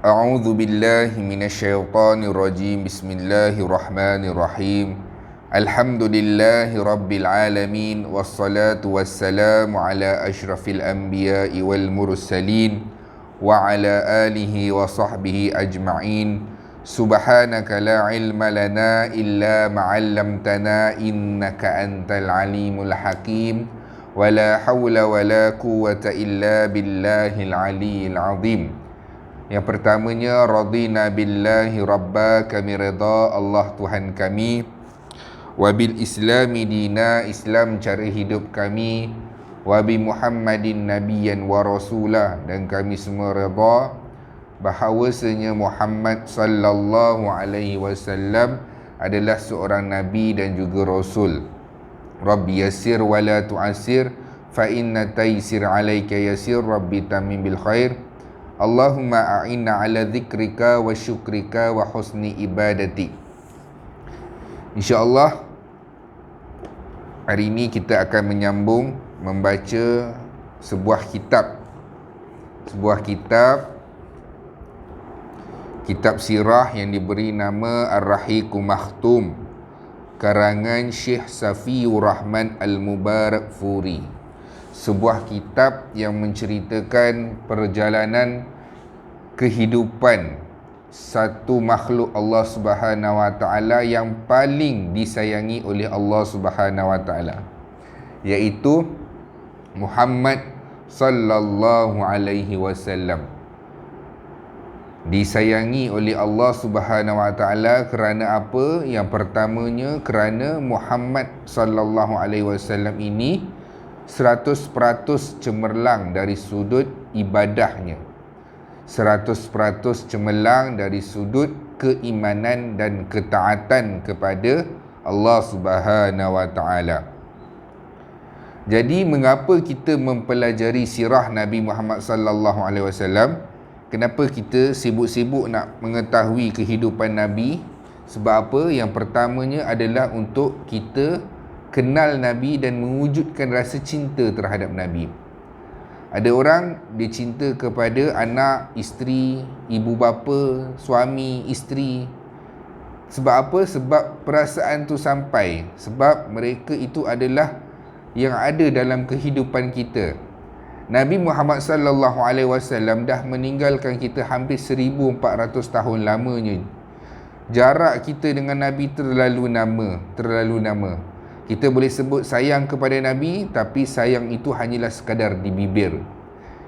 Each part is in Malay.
A'udzu billahi minasyaitonir rajim. Bismillahirrahmanirrahim. Alhamdulillahi rabbil alamin wassalatu wassalamu ala asyrafil anbiya'i wal mursalin wa ala alihi wa sahbihi ajma'in. Subhanaka la ilma lana illa ma 'allamtana innaka antal alimul hakim. Wala haula wala quwwata illa billahil aliyyil azim. Yang pertamanya, radina billahi rabba, kami redha Allah Tuhan kami, wa bil islami dina, Islam cara hidup kami, wa bi Muhammadin nabiyyan wa rasulah, dan kami semua redha bahawasanya Muhammad sallallahu alaihi wasallam adalah seorang nabi dan juga rasul. Rabbi yassir wa la tu'assir, fa inna taysir alayka yasir, Rabbi tamim bil khair. Allahumma a'inna ala dzikrika wa syukrika wa husni ibadati. InsyaAllah hari ini kita akan menyambung membaca sebuah kitab sirah yang diberi nama Ar-Rahiqul Makhtum, karangan Syekh Safiur Rahman Al-Mubarakfuri. Sebuah kitab yang menceritakan perjalanan kehidupan satu makhluk Allah Subhanahu Wa Taala yang paling disayangi oleh Allah Subhanahu Wa Taala, iaitu Muhammad sallallahu alaihi wasallam. Disayangi oleh Allah Subhanahu Wa Taala kerana apa? Yang pertamanya kerana Muhammad sallallahu alaihi wasallam ini 100% cemerlang dari sudut ibadahnya, 100% cemerlang dari sudut keimanan dan ketaatan kepada Allah Subhanahu Wa Taala. Jadi mengapa kita mempelajari sirah Nabi Muhammad sallallahu alaihi wasallam? Kenapa kita sibuk-sibuk nak mengetahui kehidupan Nabi? Sebab apa? Yang pertamanya adalah untuk kita kenal Nabi dan mewujudkan rasa cinta terhadap Nabi. Ada orang dia cinta kepada anak, isteri, ibu bapa, suami, isteri. Sebab apa? Sebab perasaan tu sampai. Sebab mereka itu adalah yang ada dalam kehidupan kita. Nabi Muhammad sallallahu alaihi wasallam dah meninggalkan kita hampir 1400 tahun lamanya. Jarak kita dengan Nabi terlalu lama. Kita boleh sebut sayang kepada Nabi, tapi sayang itu hanyalah sekadar di bibir.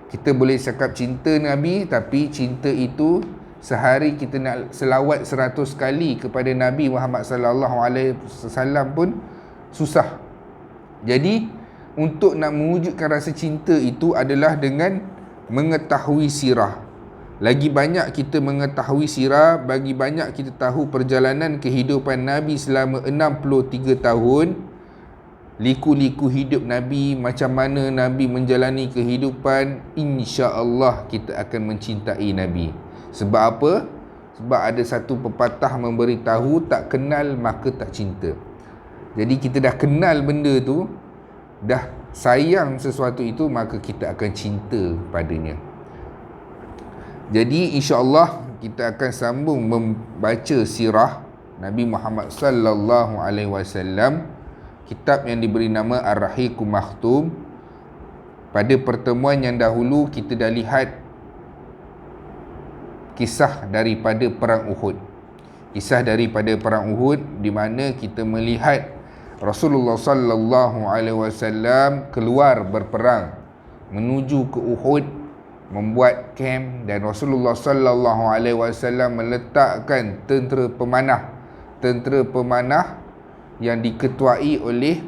Kita boleh cakap cinta Nabi, tapi cinta itu sehari kita nak selawat 100 kali kepada Nabi Muhammad sallallahu alaihi wasallam pun susah. Jadi untuk nak mewujudkan rasa cinta itu adalah dengan mengetahui sirah. Lagi banyak kita mengetahui sirah, bagi banyak kita tahu perjalanan kehidupan Nabi selama 63 tahun, liku-liku hidup Nabi, macam mana Nabi menjalani kehidupan, insya-Allah kita akan mencintai Nabi. Sebab apa? Sebab ada satu pepatah memberitahu, tak kenal maka tak cinta. Jadi kita dah kenal benda tu, dah sayang sesuatu itu, maka kita akan cinta padanya. Jadi insya-Allah kita akan sambung membaca sirah Nabi Muhammad sallallahu alaihi wasallam, kitab yang diberi nama Ar-Rahiqul Makhtum. Pada pertemuan yang dahulu kita dah lihat kisah daripada perang Uhud. Kisah daripada perang Uhud di mana kita melihat Rasulullah sallallahu alaihi wasallam keluar berperang menuju ke Uhud, membuat camp, dan Rasulullah sallallahu alaihi wasallam meletakkan tentera pemanah yang diketuai oleh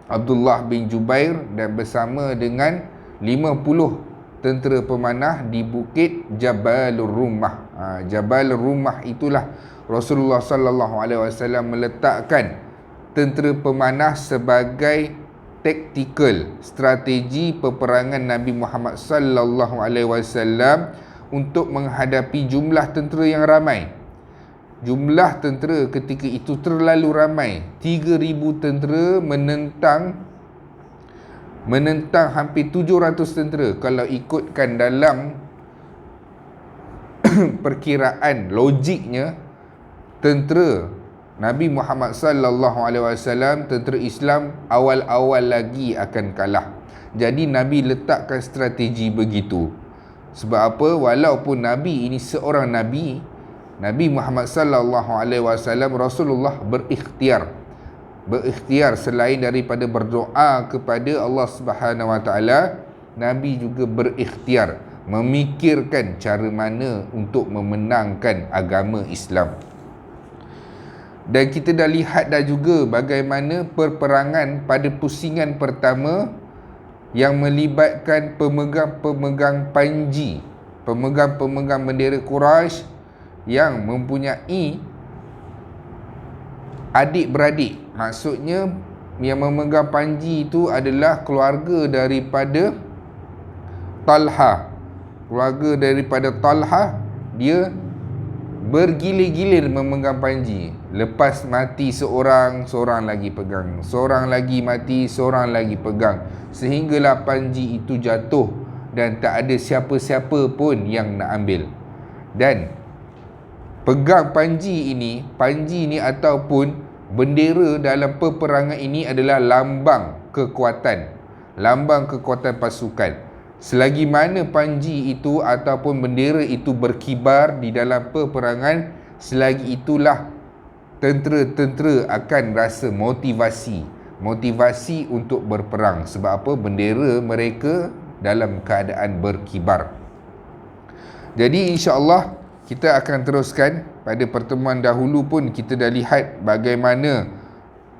Abdullah bin Jubair dan bersama dengan 50 tentera pemanah di bukit Jabalur Rummah. Jabalur Rummah itulah Rasulullah sallallahu alaihi wasallam meletakkan tentera pemanah sebagai taktikal, strategi peperangan Nabi Muhammad sallallahu alaihi wasallam untuk menghadapi jumlah tentera yang ramai. Jumlah tentera ketika itu terlalu ramai. 3,000 tentera menentang hampir 700 tentera. Kalau ikutkan dalam perkiraan logiknya, tentera Nabi Muhammad sallallahu alaihi wasallam, tentera Islam awal-awal lagi akan kalah. Jadi Nabi letakkan strategi begitu. Sebab apa? Walaupun Nabi ini seorang Nabi, Nabi Muhammad sallallahu alaihi wasallam, Rasulullah berikhtiar selain daripada berdoa kepada Allah Subhanahu wa taala, Nabi juga berikhtiar memikirkan cara mana untuk memenangkan agama Islam. Dan kita dah lihat dah juga bagaimana perperangan pada pusingan pertama yang melibatkan pemegang-pemegang panji, pemegang-pemegang bendera Quraisy yang mempunyai adik-beradik. Maksudnya yang memegang panji itu adalah keluarga daripada Talha. Keluarga daripada Talha, dia bergilir-gilir memegang panji. Lepas mati seorang, seorang lagi pegang, seorang lagi mati, seorang lagi pegang, sehinggalah panji itu jatuh dan tak ada siapa-siapa pun yang nak ambil. Dan pegang panji ini ataupun bendera dalam peperangan ini adalah lambang kekuatan, lambang kekuatan pasukan. Selagi mana panji itu ataupun bendera itu berkibar di dalam peperangan, selagi itulah tentera-tentera akan rasa motivasi untuk berperang. Sebab apa? Bendera mereka dalam keadaan berkibar. Jadi insya-Allah kita akan teruskan. Pada pertemuan dahulu pun kita dah lihat bagaimana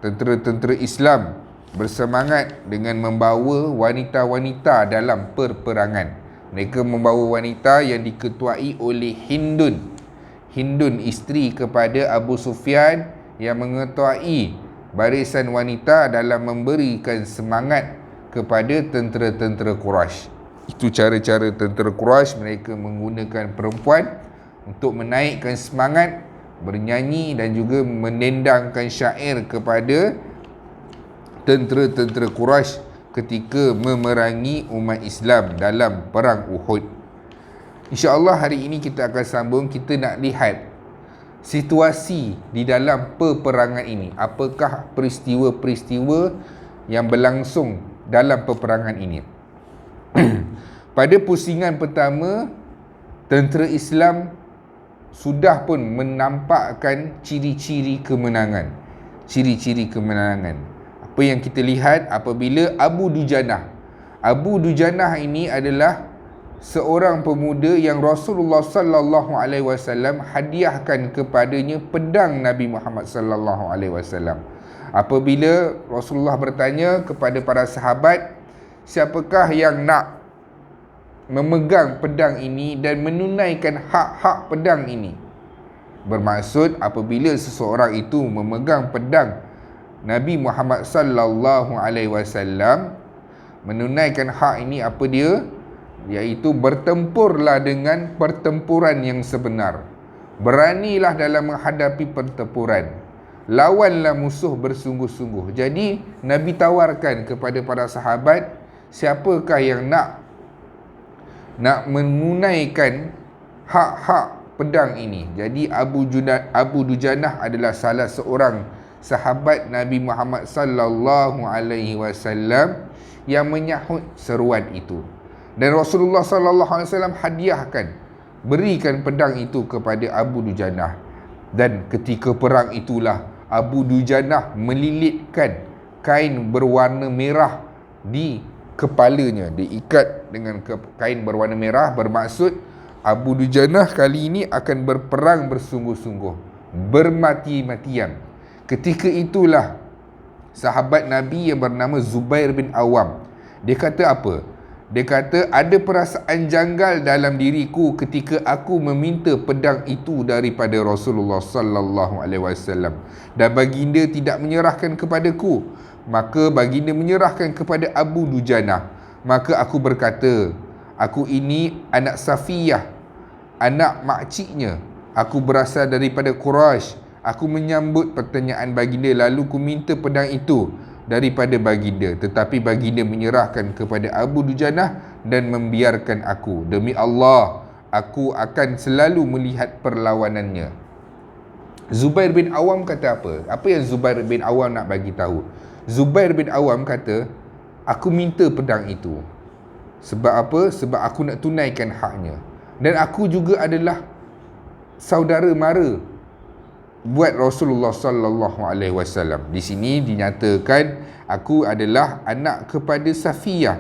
tentera-tentera Islam bersemangat dengan membawa wanita-wanita dalam perperangan. Mereka membawa wanita yang diketuai oleh Hindun, isteri kepada Abu Sufyan, yang mengetuai barisan wanita dalam memberikan semangat kepada tentera-tentera Quraisy. Itu cara-cara tentera Quraisy, mereka menggunakan perempuan untuk menaikkan semangat, bernyanyi dan juga mendendangkan syair kepada tentera-tentera Quraisy ketika memerangi umat Islam dalam perang Uhud. InsyaAllah hari ini kita akan sambung. Kita nak lihat situasi di dalam peperangan ini. Apakah peristiwa-peristiwa yang berlangsung dalam peperangan ini. Pada pusingan pertama, tentera Islam sudah pun menampakkan ciri-ciri kemenangan. Apa yang kita lihat apabila Abu Dujanah ini adalah seorang pemuda yang Rasulullah sallallahu alaihi wasallam hadiahkan kepadanya pedang Nabi Muhammad sallallahu alaihi wasallam. Apabila Rasulullah bertanya kepada para sahabat, siapakah yang nak memegang pedang ini dan menunaikan hak-hak pedang ini? Bermaksud apabila seseorang itu memegang pedang Nabi Muhammad sallallahu alaihi wasallam, menunaikan hak ini apa dia? Iaitu bertempurlah dengan pertempuran yang sebenar. Beranilah dalam menghadapi pertempuran. Lawanlah musuh bersungguh-sungguh. Jadi Nabi tawarkan kepada para sahabat, siapakah yang nak menunaikan hak-hak pedang ini. Jadi Abu Dujanah adalah salah seorang sahabat Nabi Muhammad sallallahu alaihi wasallam yang menyahut seruan itu. Dan Rasulullah sallallahu alaihi wasallam hadiahkan, berikan pedang itu kepada Abu Dujanah. Dan ketika perang itulah Abu Dujanah melilitkan kain berwarna merah di kepalanya, diikat dengan kain berwarna merah. Bermaksud Abu Dujanah kali ini akan berperang bersungguh-sungguh, bermati-matian. Ketika itulah sahabat Nabi yang bernama Zubair bin Awam, dia kata apa? Dia kata, ada perasaan janggal dalam diriku ketika aku meminta pedang itu daripada Rasulullah sallallahu alaihi wasallam dan baginda tidak menyerahkan kepadaku. Maka baginda menyerahkan kepada Abu Dujanah. Maka aku berkata, aku ini anak Safiyah, anak makciknya. Aku berasal daripada Quraisy. Aku menyambut pertanyaan baginda, lalu ku minta pedang itu daripada baginda, tetapi baginda menyerahkan kepada Abu Dujanah dan membiarkan aku. Demi Allah, aku akan selalu melihat perlawanannya. Zubair bin Awam kata apa? Apa yang Zubair bin Awam nak bagi tahu? Zubair bin Awam kata, aku minta pedang itu. Sebab apa? Sebab aku nak tunaikan haknya. Dan aku juga adalah saudara mara buat Rasulullah sallallahu alaihi wasallam. Di sini dinyatakan aku adalah anak kepada Safiyah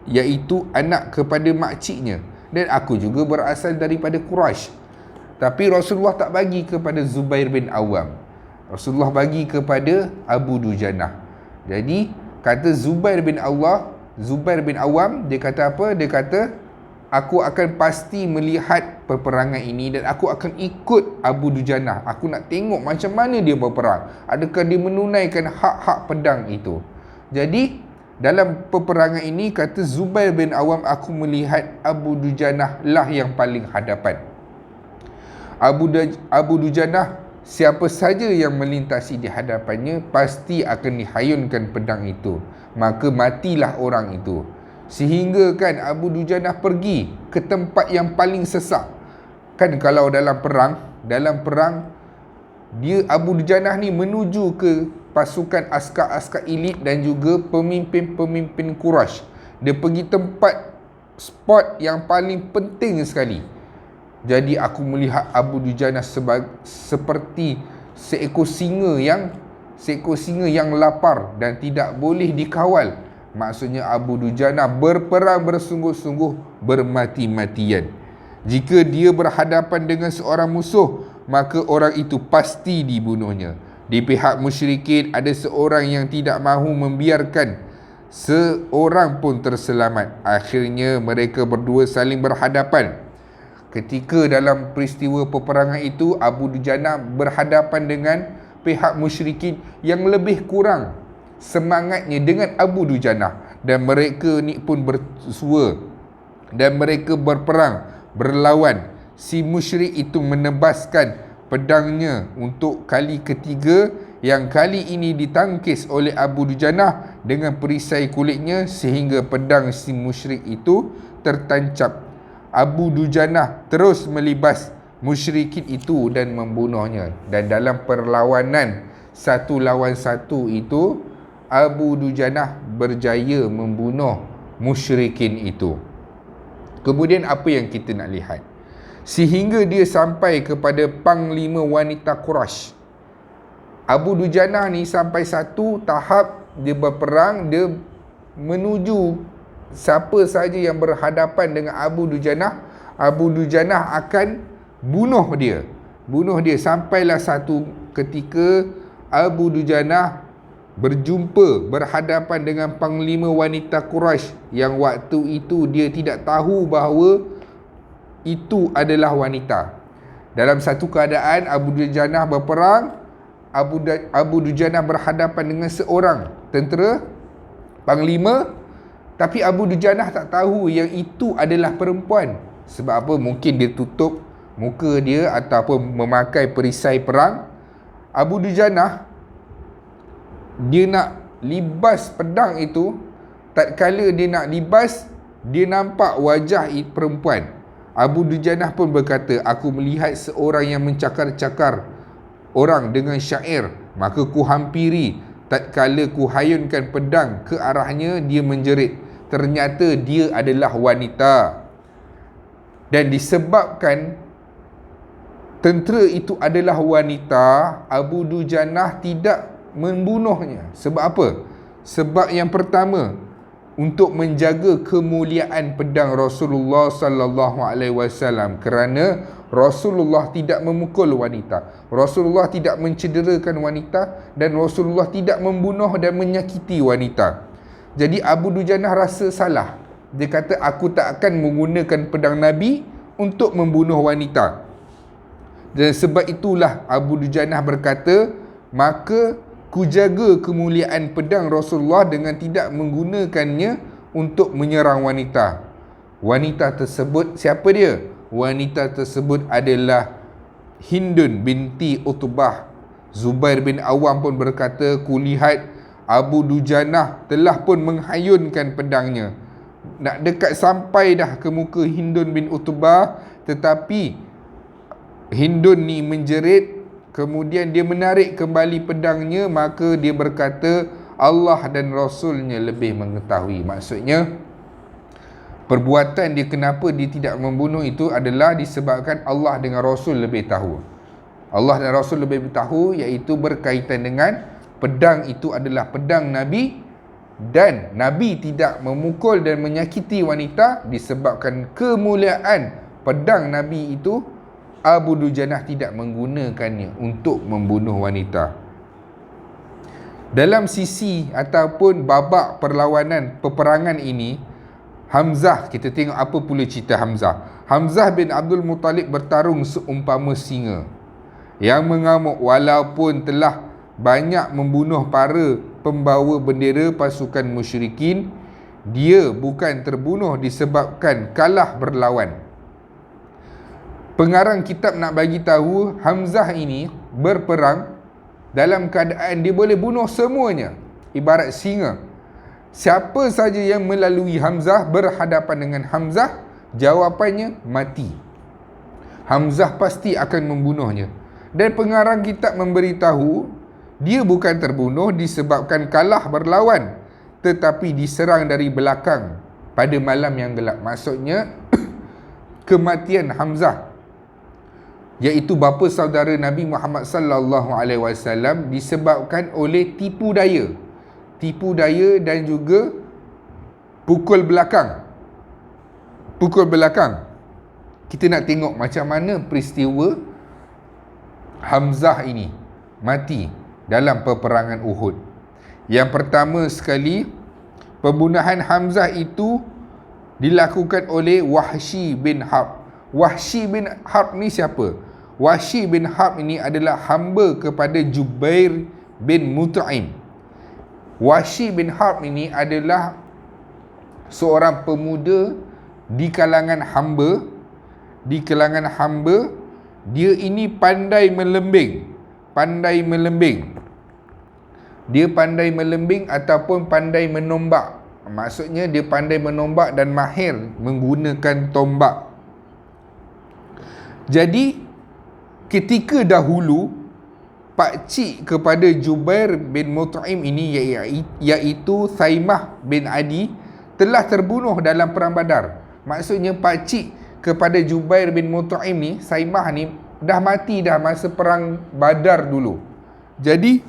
iaitu anak kepada makciknya, dan aku juga berasal daripada Quraisy. Tapi Rasulullah tak bagi kepada Zubair bin Awam. Rasulullah bagi kepada Abu Dujanah. Jadi kata Zubair bin Awam, dia kata apa? Dia kata, aku akan pasti melihat peperangan ini dan aku akan ikut Abu Dujanah. Aku nak tengok macam mana dia berperang. Adakah dia menunaikan hak-hak pedang itu. Jadi dalam peperangan ini, kata Zubair bin Awam, aku melihat Abu Dujanah lah yang paling hadapan. Abu Dujanah, siapa saja yang melintasi di hadapannya pasti akan dihayunkan pedang itu, maka matilah orang itu. Sehingga kan Abu Dujanah pergi ke tempat yang paling sesak. Kan kalau dalam perang dia Abu Dujanah ni menuju ke pasukan askar-askar elit dan juga pemimpin-pemimpin Quraisy. Dia pergi tempat spot yang paling penting sekali. Jadi aku melihat Abu Dujanah seperti seekor singa yang lapar dan tidak boleh dikawal. Maksudnya Abu Dujanah berperang bersungguh-sungguh, bermati-matian. Jika dia berhadapan dengan seorang musuh, maka orang itu pasti dibunuhnya. Di pihak musyrikin ada seorang yang tidak mahu membiarkan seorang pun terselamat. Akhirnya mereka berdua saling berhadapan. Ketika dalam peristiwa peperangan itu, Abu Dujanah berhadapan dengan pihak musyrikin yang lebih kurang semangatnya dengan Abu Dujanah, dan mereka ni pun bersua dan mereka berperang, berlawan. Si musyrik itu menebaskan pedangnya untuk kali ketiga, yang kali ini ditangkis oleh Abu Dujanah dengan perisai kulitnya sehingga pedang si musyrik itu tertancap. Abu Dujanah terus melibas musyrikin itu dan membunuhnya. Dan dalam perlawanan satu lawan satu itu, Abu Dujanah berjaya membunuh musyrikin itu. Kemudian apa yang kita nak lihat? Sehingga dia sampai kepada panglima wanita Quraisy. Abu Dujanah ni sampai satu tahap dia berperang, dia menuju siapa saja yang berhadapan dengan Abu Dujanah akan bunuh dia. Sampailah satu ketika Abu Dujanah berhadapan dengan panglima wanita Quraisy yang waktu itu dia tidak tahu bahawa itu adalah wanita. Dalam satu keadaan Abu Dujanah berperang, Abu Dujanah berhadapan dengan seorang tentera panglima, tapi Abu Dujanah tak tahu yang itu adalah perempuan. Sebab apa? Mungkin dia tutup muka dia ataupun memakai perisai perang. Abu Dujanah dia nak libas pedang itu. Tatkala dia nak libas, dia nampak wajah perempuan. Abu Dujanah pun berkata, aku melihat seorang yang mencakar-cakar orang dengan syair, maka ku hampiri. Tatkala ku hayunkan pedang ke arahnya, dia menjerit. Ternyata dia adalah wanita. Dan disebabkan tentera itu adalah wanita, Abu Dujanah tidak membunuhnya. Sebab apa? Sebab yang pertama, untuk menjaga kemuliaan pedang Rasulullah sallallahu alaihi wasallam, kerana Rasulullah tidak memukul wanita, Rasulullah tidak mencederakan wanita, dan Rasulullah tidak membunuh dan menyakiti wanita. Jadi Abu Dujanah rasa salah. Dia kata, aku tak akan menggunakan pedang Nabi untuk membunuh wanita. Dan sebab itulah Abu Dujanah berkata, maka ku jaga kemuliaan pedang Rasulullah dengan tidak menggunakannya untuk menyerang wanita. Wanita tersebut, siapa dia? Wanita tersebut adalah Hindun binti Utbah. Zubair bin Awam pun berkata, ku lihat Abu Dujanah telah pun menghayunkan pedangnya. nak dekat sampai dah ke muka Hindun bin Utbah, tetapi Hindun ni menjerit, kemudian dia menarik kembali pedangnya, maka dia berkata Allah dan Rasulnya lebih mengetahui. Maksudnya perbuatan dia, kenapa dia tidak membunuh itu adalah disebabkan Allah dengan Rasul lebih tahu. Allah dan Rasul lebih tahu, iaitu berkaitan dengan pedang itu adalah pedang Nabi, dan Nabi tidak memukul dan menyakiti wanita disebabkan kemuliaan pedang Nabi itu. Abu Dujanah tidak menggunakannya untuk membunuh wanita. Dalam sisi ataupun babak perlawanan peperangan ini, Hamzah, kita tengok apa pula cerita Hamzah. Hamzah bin Abdul Muttalib bertarung seumpama singa yang mengamuk, walaupun telah banyak membunuh para pembawa bendera pasukan musyrikin. Dia bukan terbunuh disebabkan kalah berlawan. Pengarang kitab nak bagi tahu Hamzah ini berperang dalam keadaan dia boleh bunuh semuanya, ibarat singa. Siapa saja yang melalui Hamzah, berhadapan dengan Hamzah, jawapannya mati. Hamzah pasti akan membunuhnya. Dan pengarang kitab memberitahu dia bukan terbunuh disebabkan kalah berlawan, tetapi diserang dari belakang pada malam yang gelap. Maksudnya kematian Hamzah, iaitu bapa saudara Nabi Muhammad sallallahu alaihi wasallam, disebabkan oleh tipu daya dan juga pukul belakang. Kita nak tengok macam mana peristiwa Hamzah ini mati dalam peperangan Uhud. Yang pertama sekali, pembunuhan Hamzah itu dilakukan oleh Wahsy bin Harb. Wahsy bin Harb ni siapa? Wahsy bin Harb ini adalah hamba kepada Jubair bin Mut'im. Wahsy bin Harb ini adalah seorang pemuda di kalangan hamba. Dia ini pandai melembing. Dia pandai melembing ataupun pandai menombak. Maksudnya dia pandai menombak dan mahir menggunakan tombak. Jadi ketika dahulu pakcik kepada Jubair bin Mut'im ini, iaitu Saimah bin Adi, telah terbunuh dalam perang Badar. Maksudnya pakcik kepada Jubair bin Mut'im ni, Saimah ni, dah mati dah masa perang Badar dulu. Jadi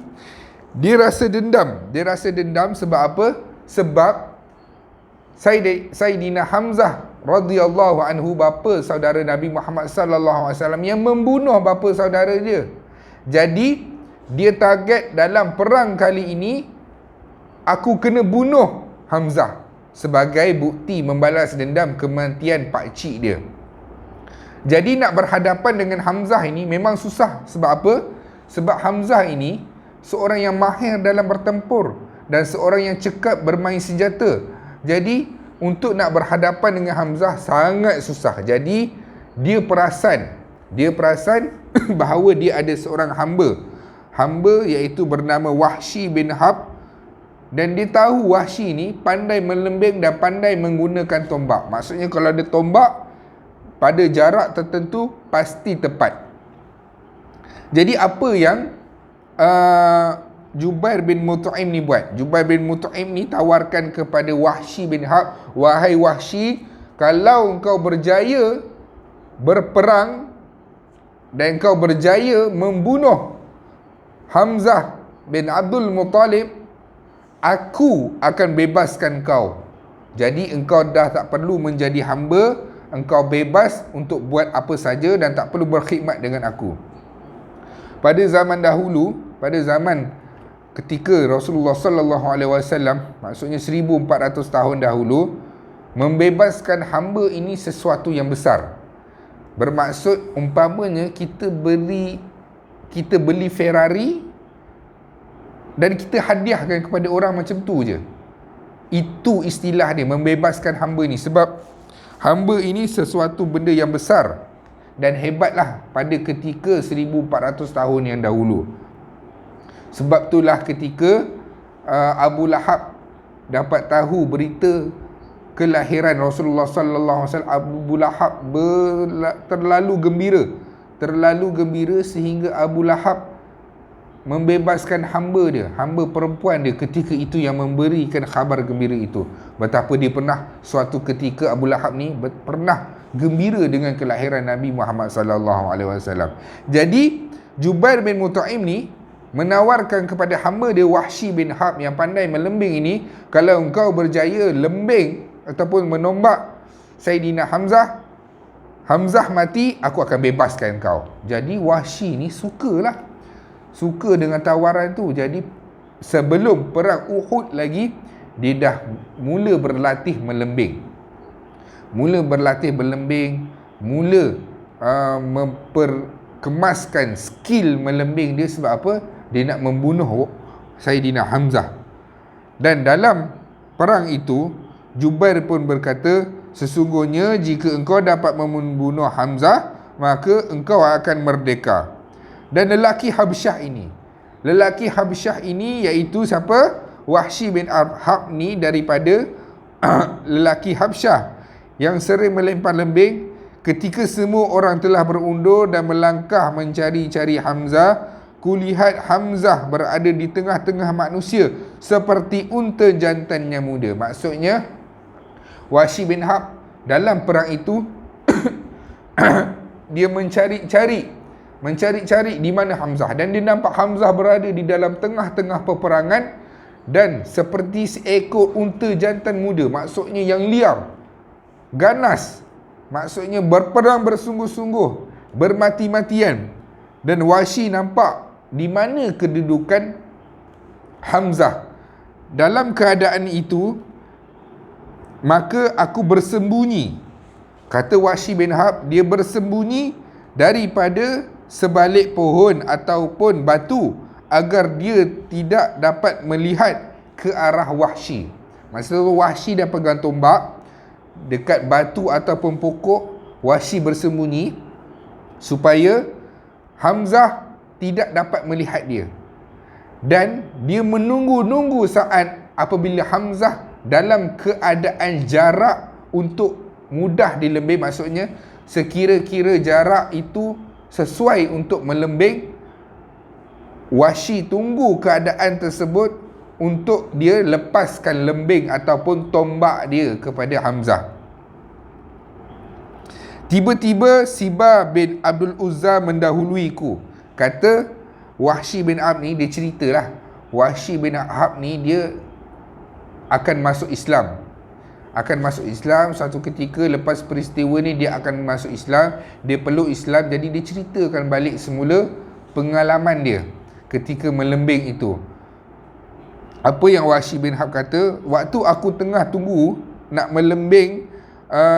dia rasa dendam sebab apa? Sebab Sayyidina Hamzah radhiyallahu anhu, bapa saudara Nabi Muhammad sallallahu alaihi wasallam, yang membunuh bapa saudara dia. Jadi dia target dalam perang kali ini, aku kena bunuh Hamzah sebagai bukti membalas dendam kematian pakcik dia. Jadi nak berhadapan dengan Hamzah ini memang susah. Sebab apa? Sebab Hamzah ini seorang yang mahir dalam bertempur dan seorang yang cekap bermain senjata. Jadi untuk nak berhadapan dengan Hamzah sangat susah. Jadi dia perasan bahawa dia ada seorang hamba iaitu bernama Wahsy bin Harb, dan dia tahu Wahsy ni pandai melembing dan pandai menggunakan tombak. Maksudnya kalau ada tombak pada jarak tertentu pasti tepat. Jadi apa yang Jubair bin Mut'im ni buat? Jubair bin Mut'im ni tawarkan kepada Wahsy bin Harb, wahai Wahsy, kalau engkau berjaya berperang dan engkau berjaya membunuh Hamzah bin Abdul Muttalib, aku akan bebaskan kau. Jadi engkau dah tak perlu menjadi hamba, engkau bebas untuk buat apa saja dan tak perlu berkhidmat dengan aku. Pada zaman dahulu, pada zaman ketika Rasulullah sallallahu alaihi wasallam, maksudnya 1400 tahun dahulu, membebaskan hamba ini sesuatu yang besar. Bermaksud umpamanya kita beli Ferrari dan kita hadiahkan kepada orang macam tu je. Itu istilah dia, membebaskan hamba ni. Sebab hamba ini sesuatu benda yang besar dan hebatlah pada ketika 1400 tahun yang dahulu. Sebab itulah ketika Abu Lahab dapat tahu berita kelahiran Rasulullah sallallahu alaihi wasallam, Abu Lahab terlalu gembira sehingga Abu Lahab membebaskan hamba perempuan dia ketika itu, yang memberikan khabar gembira itu. Betapa dia pernah suatu ketika Abu Lahab ni pernah gembira dengan kelahiran Nabi Muhammad sallallahu alaihi wasallam. Jadi Jubair bin Mut'im ni menawarkan kepada hamba dia Wahsy bin Harb yang pandai melembing ini, kalau engkau berjaya lembing ataupun menombak Saidina Hamzah mati, aku akan bebaskan kau. Jadi Wahsy ni suka dengan tawaran tu. Jadi sebelum perang Uhud lagi, dia dah mula berlatih melembing, mula memperkemaskan skill melembing dia. Sebab apa? Dia nak membunuh Saidina Hamzah. Dan dalam perang itu, Jubair pun berkata, sesungguhnya jika engkau dapat membunuh Hamzah, maka engkau akan merdeka. Dan lelaki Habsyah ini iaitu siapa? Wahsy bin Harb ni daripada lelaki Habsyah yang sering melempar lembing. Ketika semua orang telah berundur dan melangkah mencari-cari Hamzah, kulihat Hamzah berada di tengah-tengah manusia seperti unta jantan yang muda. Maksudnya Wahsy bin Harb dalam perang itu dia mencari-cari di mana Hamzah, dan dia nampak Hamzah berada di dalam tengah-tengah peperangan dan seperti seekor unta jantan muda, maksudnya yang liar, ganas, maksudnya berperang bersungguh-sungguh, bermati-matian. Dan Wahsy nampak di mana kedudukan Hamzah. Dalam keadaan itu, maka aku bersembunyi. Kata Wahsy bin Harb, dia bersembunyi daripada sebalik pohon ataupun batu agar dia tidak dapat melihat ke arah Wahsy. Maksudnya Wahsy dah pegang tombak dekat batu ataupun pokok, Wahsy bersembunyi supaya Hamzah tidak dapat melihat dia. Dan dia menunggu saat apabila Hamzah dalam keadaan jarak untuk mudah dilembing, maksudnya sekira-kira jarak itu sesuai untuk melembing, Wahsy tunggu keadaan tersebut untuk dia lepaskan lembing ataupun tombak dia kepada Hamzah. Tiba-tiba Sibah bin Abdul Uzza mendahuluiku. Kata Wahsy bin Harb ni, dia ceritalah, Wahsy bin Harb ni dia akan masuk Islam. Suatu ketika lepas peristiwa ni dia akan masuk Islam, dia peluk Islam. Jadi dia ceritakan balik semula pengalaman dia ketika melembing itu. Apa yang Wahsy bin Harb kata, waktu aku tengah tunggu nak melembing,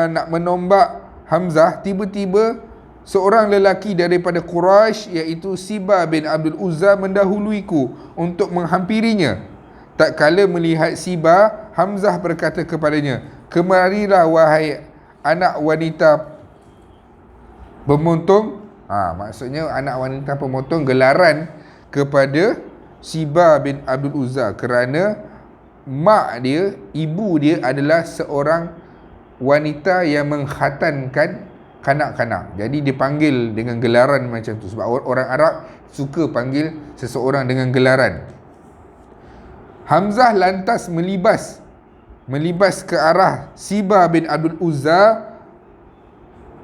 nak menombak Hamzah, tiba-tiba seorang lelaki daripada Quraisy iaitu Sibah bin Abdul Uzza mendahuluiku untuk menghampirinya. Tak kala melihat Sibah, Hamzah berkata kepadanya, kemarilah wahai anak wanita pemotong. Maksudnya anak wanita pemotong, gelaran kepada Sibah bin Abdul Uzza, kerana mak dia, ibu dia adalah seorang wanita yang mengkhatankan kanak-kanak. Jadi dipanggil dengan gelaran macam tu, sebab orang Arab suka panggil seseorang dengan gelaran. Hamzah lantas melibas ke arah Sibah bin Abdul Uzza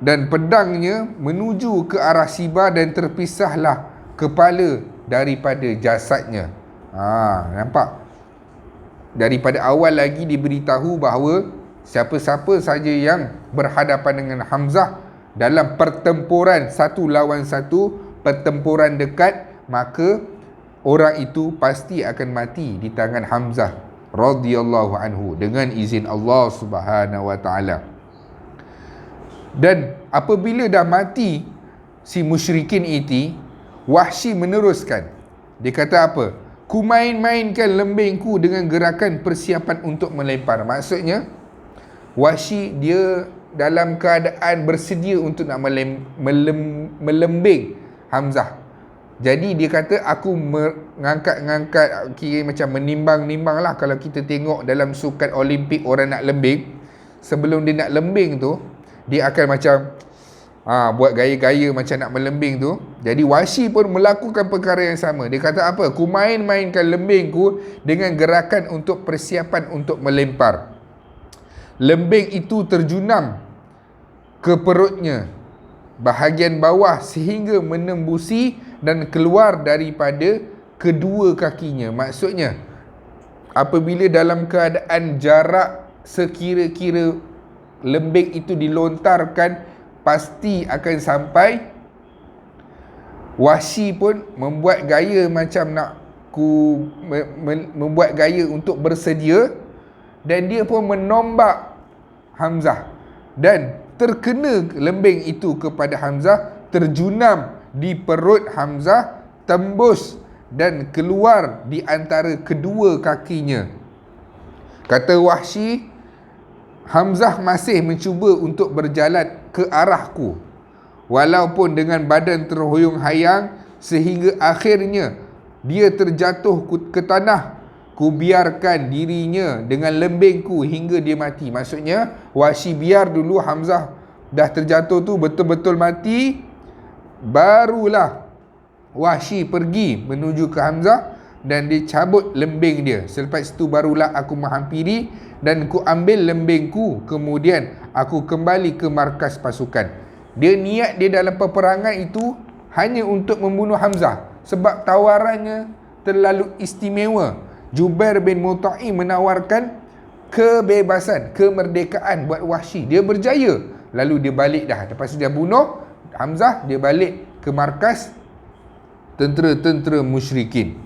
dan pedangnya menuju ke arah Sibah dan terpisahlah kepala daripada jasadnya. Nampak? Daripada awal lagi diberitahu bahawa siapa-siapa saja yang berhadapan dengan Hamzah dalam pertempuran satu lawan satu, pertempuran dekat, maka orang itu pasti akan mati di tangan Hamzah radhiyallahu anhu dengan izin Allah Subhanahu wa taala. Dan apabila dah mati si musyrikin itu, Wahsy meneruskan. Dia kata apa? Ku main-mainkan lembingku dengan gerakan persiapan untuk melempar. Maksudnya Wahsy dia dalam keadaan bersedia untuk nak melembing Hamzah. Jadi dia kata aku mengangkat-ngangkat, kira macam menimbang-nimbang lah. Kalau kita tengok dalam sukan Olimpik orang nak lembing, sebelum dia nak lembing tu, dia akan macam buat gaya-gaya macam nak melembing tu. Jadi Wahsy pun melakukan perkara yang sama. Dia kata apa? Ku main-mainkan lembingku dengan gerakan untuk persiapan untuk melempar. Lembing itu terjunam ke perutnya bahagian bawah sehingga menembusi dan keluar daripada kedua kakinya. Maksudnya apabila dalam keadaan jarak sekira-kira lembing itu dilontarkan, pasti akan sampai. Wahsy pun membuat gaya macam nak membuat gaya untuk bersedia, dan dia pun menombak Hamzah, dan terkena lembing itu kepada Hamzah, terjunam di perut Hamzah, tembus dan keluar di antara kedua kakinya. Kata Wahsy, Hamzah masih mencuba untuk berjalan ke arahku, walaupun dengan badan terhuyung-hayang, sehingga akhirnya dia terjatuh ke tanah. Ku biarkan dirinya dengan lembingku hingga dia mati. Maksudnya Wahsy biar dulu Hamzah dah terjatuh tu betul-betul mati, barulah Wahsy pergi menuju ke Hamzah dan dia cabut lembing dia. Selepas itu barulah aku menghampiri dan ku ambil lembingku, kemudian aku kembali ke markas pasukan. Dia niat dia dalam peperangan itu hanya untuk membunuh Hamzah, sebab tawarannya terlalu istimewa. Jubair bin Mut'im menawarkan kebebasan, kemerdekaan buat Wahsy. Dia berjaya. Lalu dia balik dah. Lepas dia bunuh Hamzah, dia balik ke markas tentera-tentera musyrikin.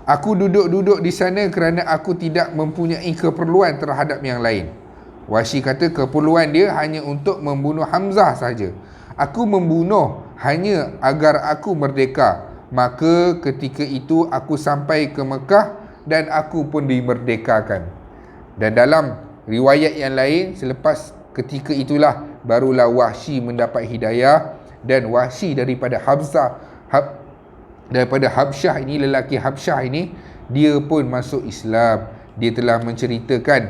Aku duduk-duduk di sana kerana aku tidak mempunyai keperluan terhadap yang lain. Wahsy kata keperluan dia hanya untuk membunuh Hamzah saja. Aku membunuh hanya agar aku merdeka. Maka ketika itu aku sampai ke Mekah dan aku pun dimerdekakan. Dan dalam riwayat yang lain, selepas ketika itulah barulah Wahsy mendapat hidayah, dan Wahsy daripada Habsyah ini, lelaki Habsyah ini, dia pun masuk Islam. Dia telah menceritakan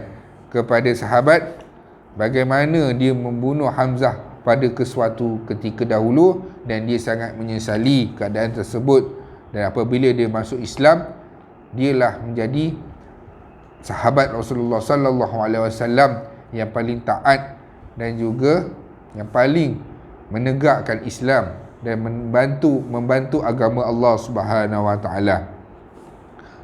kepada sahabat bagaimana dia membunuh Hamzah pada sesuatu ketika dahulu, dan dia sangat menyesali keadaan tersebut. Dan apabila dia masuk Islam, dialah menjadi sahabat Rasulullah sallallahu alaihi wasallam yang paling taat dan juga yang paling menegakkan Islam dan membantu agama Allah Subhanahu wa taala.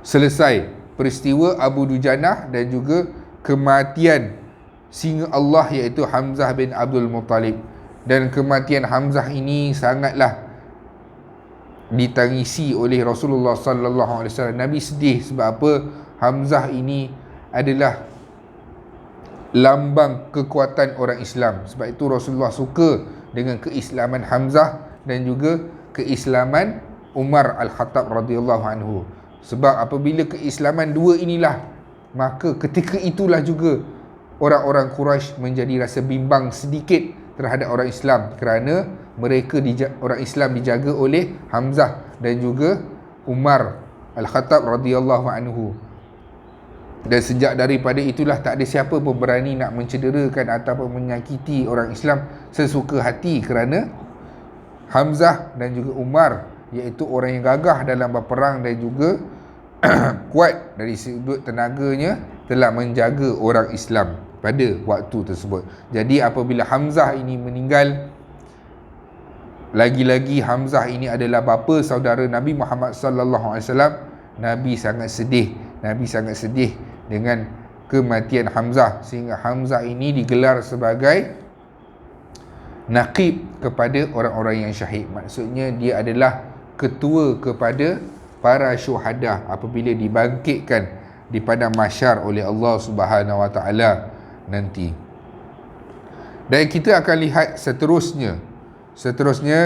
Selesai peristiwa Abu Dujanah dan juga kematian singa Allah iaitu Hamzah bin Abdul Muttalib. Dan kematian Hamzah ini sangatlah ditangisi oleh Rasulullah sallallahu alaihi wasallam. Nabi sedih sebab apa? Hamzah ini adalah lambang kekuatan orang Islam. Sebab itu Rasulullah suka dengan keislaman Hamzah dan juga keislaman Umar Al-Khattab radhiyallahu anhu. Sebab apabila keislaman dua inilah, maka ketika itulah juga orang-orang Quraisy menjadi rasa bimbang sedikit terhadap orang Islam, kerana mereka orang Islam dijaga oleh Hamzah dan juga Umar Al-Khattab radhiyallahu anhu. Dan sejak daripada itulah tak ada siapa pun berani nak mencederakan ataupun menyakiti orang Islam sesuka hati, kerana Hamzah dan juga Umar iaitu orang yang gagah dalam berperang dan juga kuat dari sudut tenaganya, telah menjaga orang Islam pada waktu tersebut. Jadi apabila Hamzah ini meninggal, lagi-lagi Hamzah ini adalah bapa saudara Nabi Muhammad sallallahu alaihi wasallam, Nabi sangat sedih. Nabi sangat sedih dengan kematian Hamzah, sehingga Hamzah ini digelar sebagai naqib kepada orang-orang yang syahid. Maksudnya dia adalah ketua kepada para syuhada apabila dibangkitkan di padang mahsyar oleh Allah Subhanahu wa taala nanti. Dan kita akan lihat seterusnya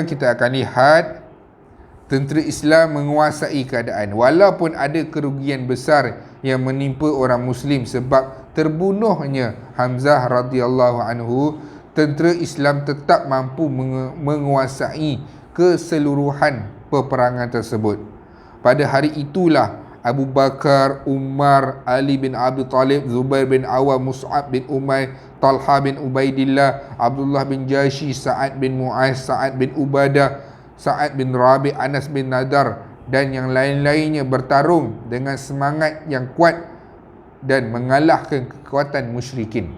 kita akan lihat tentera Islam menguasai keadaan. Walaupun ada kerugian besar yang menimpa orang Muslim sebab terbunuhnya Hamzah radhiyallahu anhu, tentera Islam tetap mampu menguasai keseluruhan peperangan tersebut. Pada hari itulah Abu Bakar, Umar, Ali bin Abi Talib, Zubair bin Awam, Mus'ab bin Umair, Talha bin Ubaidillah, Abdullah bin Jashi, Sa'ad bin Mu'az, Sa'ad bin Ubadah, Sa'ad bin Rabi', Anas bin Nadar dan yang lain-lainnya bertarung dengan semangat yang kuat dan mengalahkan kekuatan musyrikin.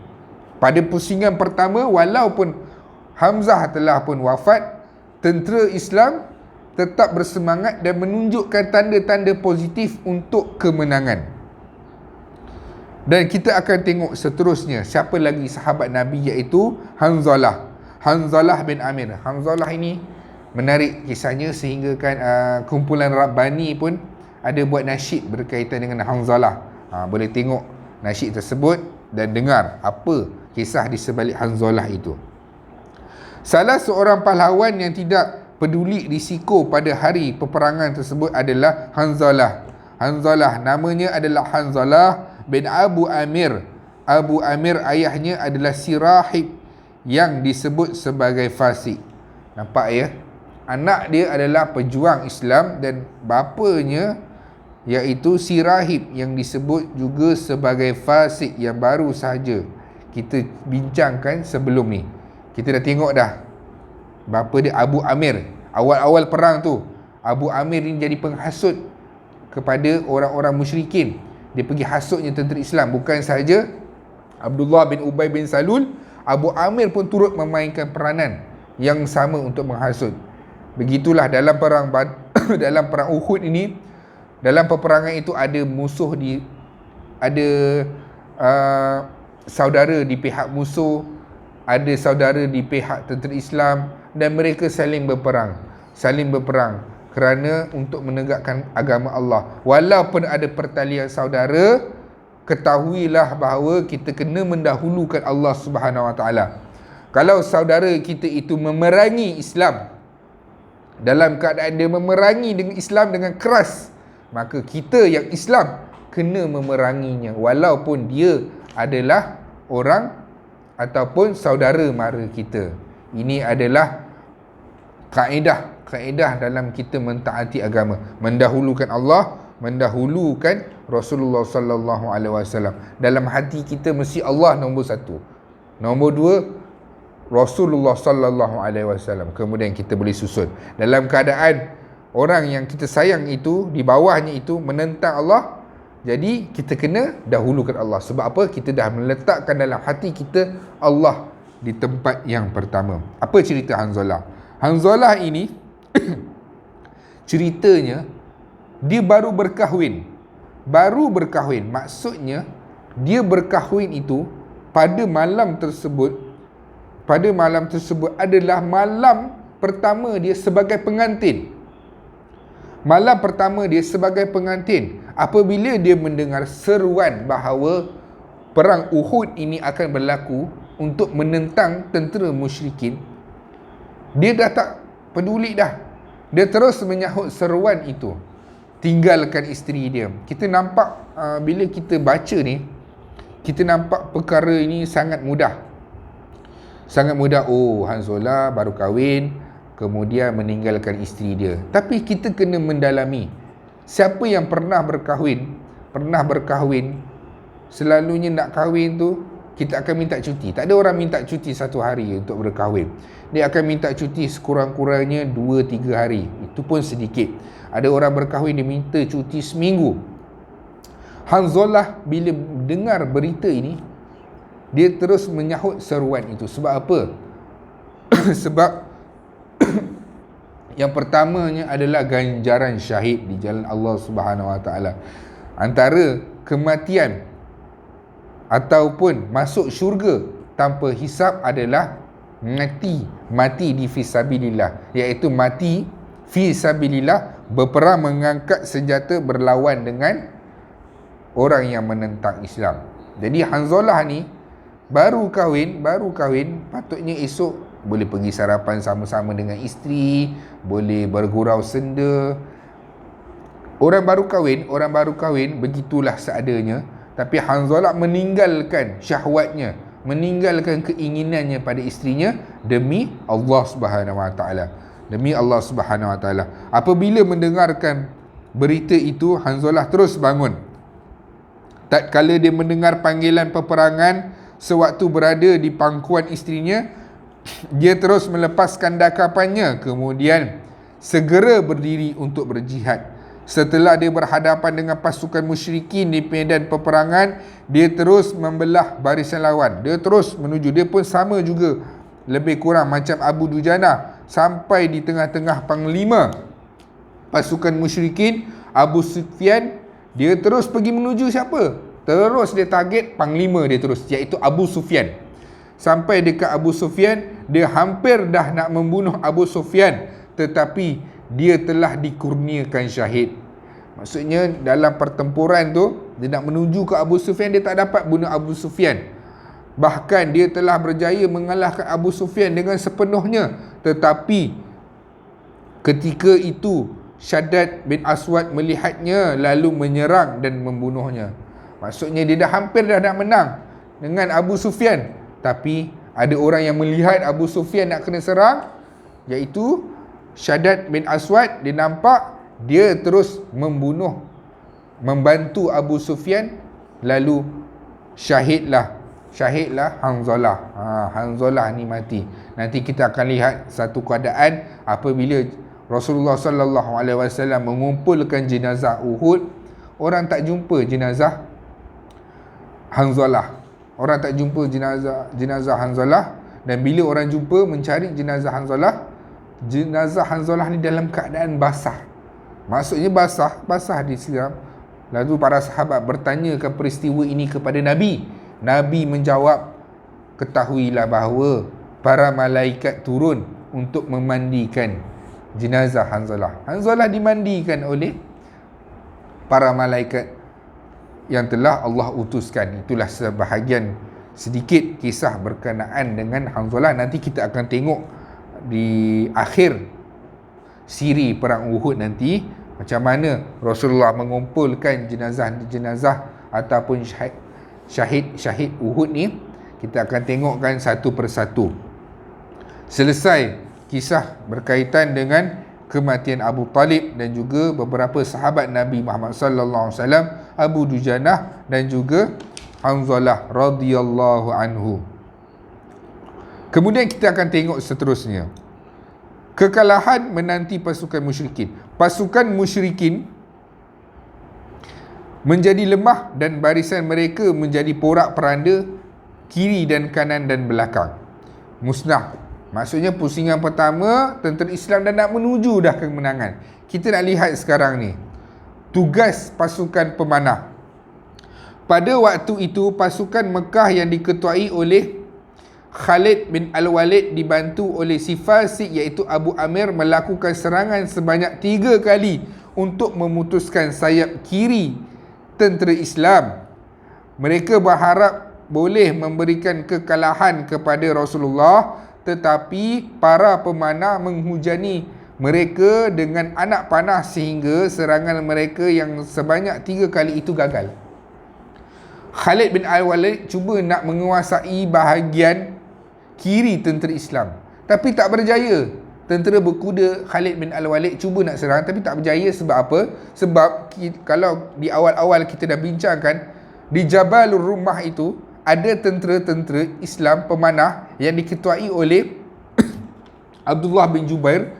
Pada pusingan pertama, walaupun Hamzah telah pun wafat, tentera Islam tetap bersemangat dan menunjukkan tanda-tanda positif untuk kemenangan. Dan kita akan tengok seterusnya siapa lagi sahabat Nabi, iaitu Hanzalah bin Amir. Hanzalah ini menarik kisahnya sehingga kan kumpulan Rabbani pun ada buat nasyid berkaitan dengan Hanzalah. Boleh tengok nasyid tersebut dan dengar apa kisah di sebalik Hanzalah itu. Salah seorang pahlawan yang tidak peduli risiko pada hari peperangan tersebut adalah Hanzalah. Hanzalah namanya adalah Hanzalah bin Abu Amir. Abu Amir ayahnya adalah Sirahib yang disebut sebagai fasik. Nampak ya? Anak dia adalah pejuang Islam dan bapanya iaitu Sirahib yang disebut juga sebagai fasik yang baru sahaja kita bincangkan sebelum ni. Kita dah tengok dah bapa dia Abu Amir. Awal-awal perang tu Abu Amir ni jadi penghasut kepada orang-orang musyrikin. Dia pergi hasutnya tentera Islam. Bukan sahaja Abdullah bin Ubay bin Salul, Abu Amir pun turut memainkan peranan yang sama untuk menghasut. Begitulah dalam perang dalam perang Uhud ini, dalam peperangan itu ada musuh ada saudara di pihak musuh, ada saudara di pihak tentera Islam dan mereka saling berperang kerana untuk menegakkan agama Allah. Walaupun ada pertalian saudara, ketahuilah bahawa kita kena mendahulukan Allah Subhanahu Wa Taala. Kalau saudara kita itu memerangi Islam, dalam keadaan dia memerangi dengan Islam dengan keras, maka kita yang Islam kena memeranginya walaupun dia adalah orang ataupun saudara mara kita. Ini adalah kaedah dalam kita mentaati agama, mendahulukan Allah, mendahulukan Rasulullah sallallahu alaihi wasallam. Dalam hati kita mesti Allah nombor satu, nombor dua Rasulullah sallallahu alaihi wasallam, kemudian kita boleh susun. Dalam keadaan orang yang kita sayang itu di bawahnya itu menentang Allah, jadi kita kena dahulukan Allah. Sebab apa? Kita dah meletakkan dalam hati kita Allah di tempat yang pertama. Apa cerita Hanzalah? Hanzalah ini ceritanya dia baru berkahwin. Maksudnya dia berkahwin itu pada malam tersebut adalah malam pertama dia sebagai pengantin. Apabila dia mendengar seruan bahawa perang Uhud ini akan berlaku untuk menentang tentera musyrikin, dia dah tak peduli dah. Dia terus menyahut seruan itu, tinggalkan isteri dia. Kita nampak bila kita baca ni, kita nampak perkara ini sangat mudah. Oh, Hanzalah baru kahwin, kemudian meninggalkan isteri dia. Tapi kita kena mendalami. Siapa yang pernah berkahwin, selalunya nak kahwin tu kita akan minta cuti. Tak ada orang minta cuti satu hari untuk berkahwin. Dia akan minta cuti sekurang-kurangnya 2-3 hari. Itu pun sedikit. Ada orang berkahwin dia minta cuti seminggu. Hanzalah bila dengar berita ini, dia terus menyahut seruan itu. Sebab apa? Sebab yang pertamanya adalah ganjaran syahid di jalan Allah Subhanahu Wa Taala. Antara kematian ataupun masuk syurga tanpa hisab adalah mati di fisabilillah, iaitu mati fisabilillah, berperang mengangkat senjata berlawan dengan orang yang menentang Islam. Jadi Hanzalah ni baru kahwin, patutnya esok boleh pergi sarapan sama-sama dengan isteri, boleh bergurau senda. Orang baru kahwin begitulah seadanya. Tapi Hanzalah meninggalkan syahwatnya, meninggalkan keinginannya pada isterinya demi Allah Subhanahu Wa Taala. Apabila mendengarkan berita itu, Hanzalah terus bangun. Tatkala dia mendengar panggilan peperangan, Sewaktu berada di pangkuan isterinya, dia terus melepaskan dakapannya, kemudian segera berdiri untuk berjihad. Setelah dia berhadapan dengan pasukan musyrikin di medan peperangan, dia terus membelah barisan lawan. Dia terus menuju, dia pun sama juga, lebih kurang macam Abu Dujana, sampai di tengah-tengah panglima pasukan musyrikin, Abu Sufyan. Dia terus pergi menuju siapa? Terus dia target panglima dia terus, iaitu Abu Sufyan. Sampai dekat Abu Sufyan, dia hampir dah nak membunuh Abu Sufyan, tetapi dia telah dikurniakan syahid. Maksudnya dalam pertempuran tu, dia nak menuju ke Abu Sufyan, dia tak dapat bunuh Abu Sufyan. Bahkan dia telah berjaya mengalahkan Abu Sufyan dengan sepenuhnya. Tetapi ketika itu Shaddad bin Aswad melihatnya, lalu menyerang dan membunuhnya. Maksudnya dia dah hampir dah nak menang dengan Abu Sufyan, tapi ada orang yang melihat Abu Sufyan nak kena serang, iaitu Shaddad bin Aswad. Dia nampak, dia terus membunuh, membantu Abu Sufyan, lalu syahidlah Hanzalah. Hanzalah ni mati. Nanti kita akan lihat satu keadaan apabila Rasulullah sallallahu alaihi wasallam mengumpulkan jenazah Uhud, orang tak jumpa jenazah Hanzalah. Orang tak jumpa jenazah Hanzalah, dan bila orang jumpa mencari jenazah Hanzalah ni dalam keadaan basah. Maksudnya basah disiram. Lalu para sahabat bertanyakan peristiwa ini kepada Nabi. Nabi menjawab, ketahuilah bahawa para malaikat turun untuk memandikan jenazah Hanzalah. Hanzalah dimandikan oleh para malaikat yang telah Allah utuskan. Itulah sebahagian sedikit kisah berkenaan dengan Hanzalah. Nanti kita akan tengok di akhir siri perang Uhud nanti, macam mana Rasulullah mengumpulkan jenazah ataupun syahid Uhud ni. Kita akan tengokkan satu persatu. Selesai kisah berkaitan dengan kematian Abu Talib dan juga beberapa sahabat Nabi Muhammad sallallahu alaihi wasallam, Abu Dujanah dan juga Hanzalah radhiyallahu anhu. Kemudian kita akan tengok seterusnya. Kekalahan menanti pasukan musyrikin. Pasukan musyrikin menjadi lemah dan barisan mereka menjadi porak-peranda kiri dan kanan dan belakang. Musnah. Maksudnya pusingan pertama, tentera Islam dah nak menuju dah kemenangan. Kita nak lihat sekarang ni tugas pasukan pemanah. Pada waktu itu, pasukan Mekah yang diketuai oleh Khalid bin Al-Walid dibantu oleh si Fasik iaitu Abu Amir melakukan serangan sebanyak 3 kali untuk memutuskan sayap kiri tentera Islam. Mereka berharap boleh memberikan kekalahan kepada Rasulullah, tetapi para pemanah menghujani mereka dengan anak panah sehingga serangan mereka yang sebanyak 3 kali itu gagal. Khalid bin Al-Walid cuba nak menguasai bahagian kiri tentera Islam, tapi tak berjaya. Tentera berkuda Khalid bin Al-Walid cuba nak serang, tapi tak berjaya. Sebab apa? Sebab kalau di awal-awal kita dah bincangkan, di Jabalur Rumah itu ada tentera-tentera Islam pemanah yang diketuai oleh Abdullah bin Jubair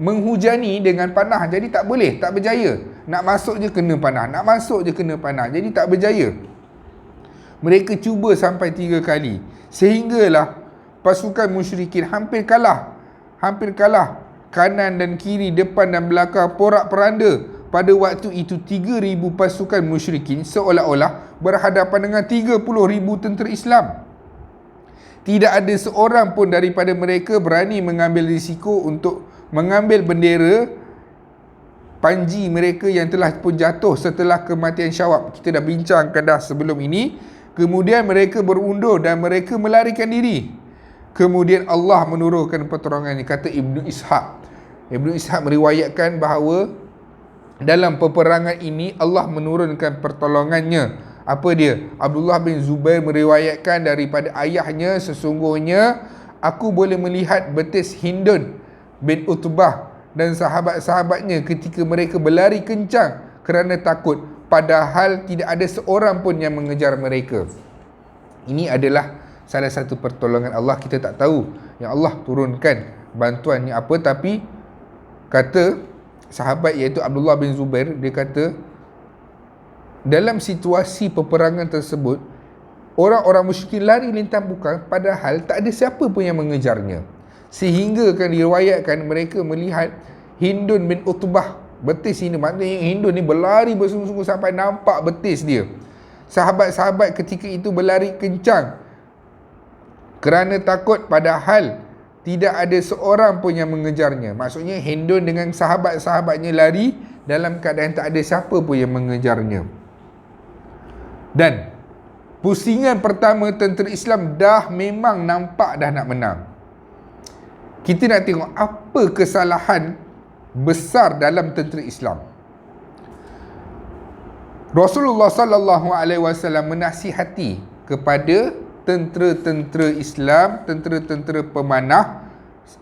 menghujani dengan panah. Jadi tak boleh, tak berjaya. Nak masuk je kena panah, nak masuk je kena panah. Jadi tak berjaya. Mereka cuba sampai 3 kali, sehinggalah pasukan musyrikin hampir kalah. Kanan dan kiri, depan dan belakang porak-peranda. Pada waktu itu 3,000 pasukan musyrikin seolah-olah berhadapan dengan 30,000 tentera Islam. Tidak ada seorang pun daripada mereka berani mengambil risiko untuk mengambil bendera panji mereka yang telah pun jatuh setelah kematian Syawab. Kita dah bincangkan dah sebelum ini. Kemudian mereka berundur dan mereka melarikan diri. Kemudian Allah menurunkan pertolongan ini. Kata Ibnu Ishaq meriwayatkan bahawa dalam peperangan ini Allah menurunkan pertolongannya. Apa dia? Abdullah bin Zubair meriwayatkan daripada ayahnya, sesungguhnya aku boleh melihat betis Hindun bin Utbah dan sahabat-sahabatnya ketika mereka berlari kencang kerana takut, padahal tidak ada seorang pun yang mengejar mereka. Ini adalah salah satu pertolongan Allah. Kita tak tahu yang Allah turunkan bantuan ni apa, tapi kata sahabat iaitu Abdullah bin Zubair, dia kata dalam situasi peperangan tersebut orang-orang musyrikin lari lintang bukan, padahal tak ada siapa pun yang mengejarnya, sehingga kan diriwayatkan mereka melihat Hindun bin Utbah, betis ini, maknanya Hindun ni berlari bersungguh-sungguh sampai nampak betis dia. Sahabat-sahabat ketika itu berlari kencang kerana takut, padahal tidak ada seorang pun yang mengejarnya. Maksudnya Hindun dengan sahabat-sahabatnya lari dalam keadaan tak ada siapa pun yang mengejarnya. Dan pusingan pertama tentera Islam dah memang nampak dah nak menang. Kita nak tengok apa kesalahan besar dalam tentera Islam. Rasulullah sallallahu alaihi wasallam menasihati kepada tentera-tentera Islam, tentera-tentera pemanah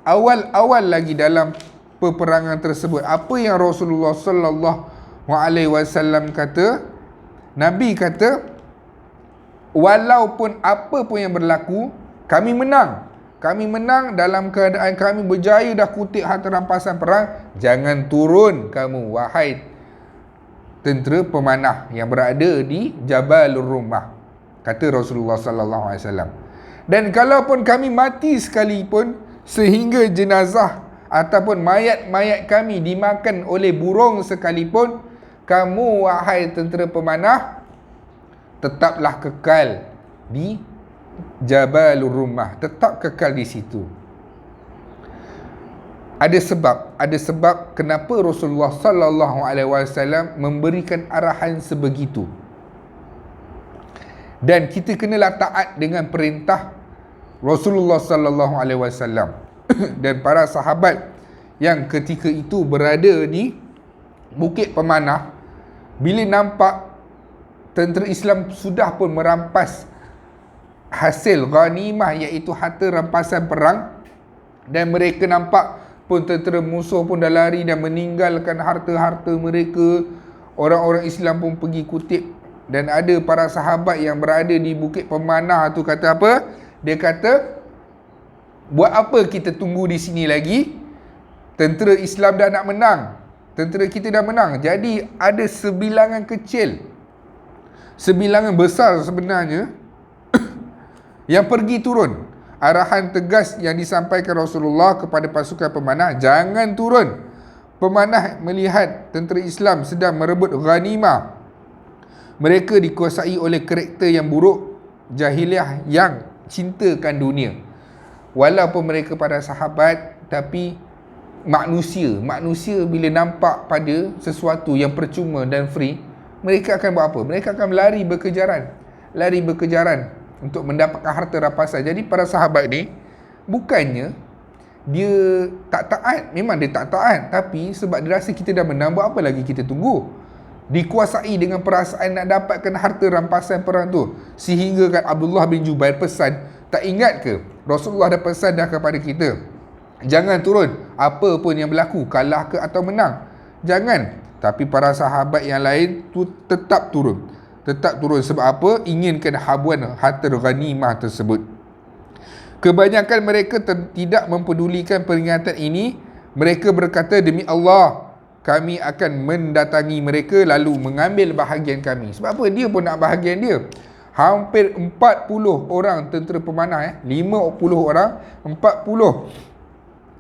awal-awal lagi dalam peperangan tersebut. Apa yang Rasulullah sallallahu alaihi wasallam kata? Nabi kata, walaupun apa pun yang berlaku, kami menang. Kami menang dalam keadaan kami berjaya dah kutip harta rampasan perang. Jangan turun kamu, wahai tentera pemanah yang berada di Jabalur Rumah, kata Rasulullah sallallahu alaihi wasallam. Dan kalaupun kami mati sekalipun, sehingga jenazah ataupun mayat-mayat kami dimakan oleh burung sekalipun, kamu wahai tentera pemanah tetaplah kekal di Jabalur Rumah, tetap kekal di situ. Ada sebab kenapa Rasulullah sallallahu alaihi wasallam memberikan arahan sebegitu. Dan kita kenalah taat dengan perintah Rasulullah sallallahu alaihi wasallam dan para sahabat yang ketika itu berada di Bukit Pemanah, bila nampak tentera Islam sudah pun merampas hasil ghanimah, iaitu harta rampasan perang, dan mereka nampak pun tentera musuh pun dah lari dan meninggalkan harta-harta mereka, orang-orang Islam pun pergi kutip. Dan ada para sahabat yang berada di Bukit Pemanah tu kata apa? Dia kata, buat apa kita tunggu di sini lagi? Tentera Islam dah nak menang, tentera kita dah menang. Jadi ada sebilangan kecil, sebilangan besar sebenarnya yang pergi turun. Arahan tegas yang disampaikan Rasulullah kepada pasukan pemanah, jangan turun. Pemanah melihat tentera Islam sedang merebut ghanimah. Mereka dikuasai oleh karakter yang buruk, jahiliah yang cintakan dunia. Walaupun mereka para sahabat, tapi manusia bila nampak pada sesuatu yang percuma dan free, mereka akan buat apa? Mereka akan lari berkejaran untuk mendapatkan harta rampasan. Jadi para sahabat ni bukannya dia tak taat, memang dia tak taat, tapi sebab dia rasa kita dah menang, buat apa lagi kita tunggu? Dikuasai dengan perasaan nak dapatkan harta rampasan perang tu, sehingga kan Abdullah bin Jubair pesan, tak ingat ke Rasulullah dah pesan dah kepada kita, jangan turun apa pun yang berlaku, kalah ke atau menang, jangan. Tapi para sahabat yang lain tu tetap turun. Sebab apa? Inginkan habuan harta ghanimah tersebut. Kebanyakan mereka tidak mempedulikan peringatan ini. Mereka berkata, demi Allah, kami akan mendatangi mereka lalu mengambil bahagian kami. Sebab apa? Dia pun nak bahagian dia. Hampir 40 orang tentera pemanah, 50 orang, 40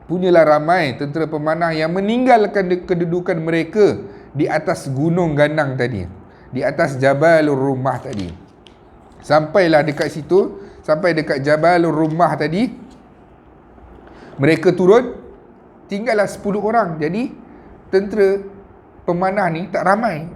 punyalah ramai tentera pemanah yang meninggalkan kedudukan mereka di atas gunung ganang tadi, di atas Jabalur Rumah tadi. Sampailah dekat situ, sampai dekat Jabalur Rumah tadi, mereka turun, tinggallah 10 orang. Jadi tentera pemanah ni tak ramai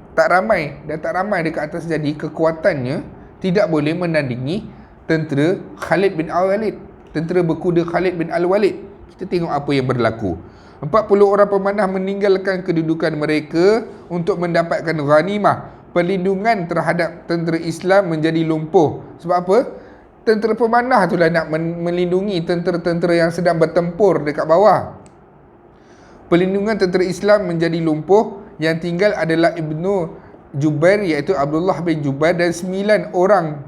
dekat atas. Jadi kekuatannya tidak boleh menandingi tentera Khalid bin Al-Walid, tentera berkuda Khalid bin Al-Walid. Kita tengok apa yang berlaku. 40 orang pemanah meninggalkan kedudukan mereka untuk mendapatkan ghanimah. Perlindungan terhadap tentera Islam menjadi lumpuh. Sebab apa? Tentera pemanah itulah nak melindungi tentera-tentera yang sedang bertempur dekat bawah. Perlindungan tentera Islam menjadi lumpuh. Yang tinggal adalah Ibnu Jubair, iaitu Abdullah bin Jubair, dan 9 orang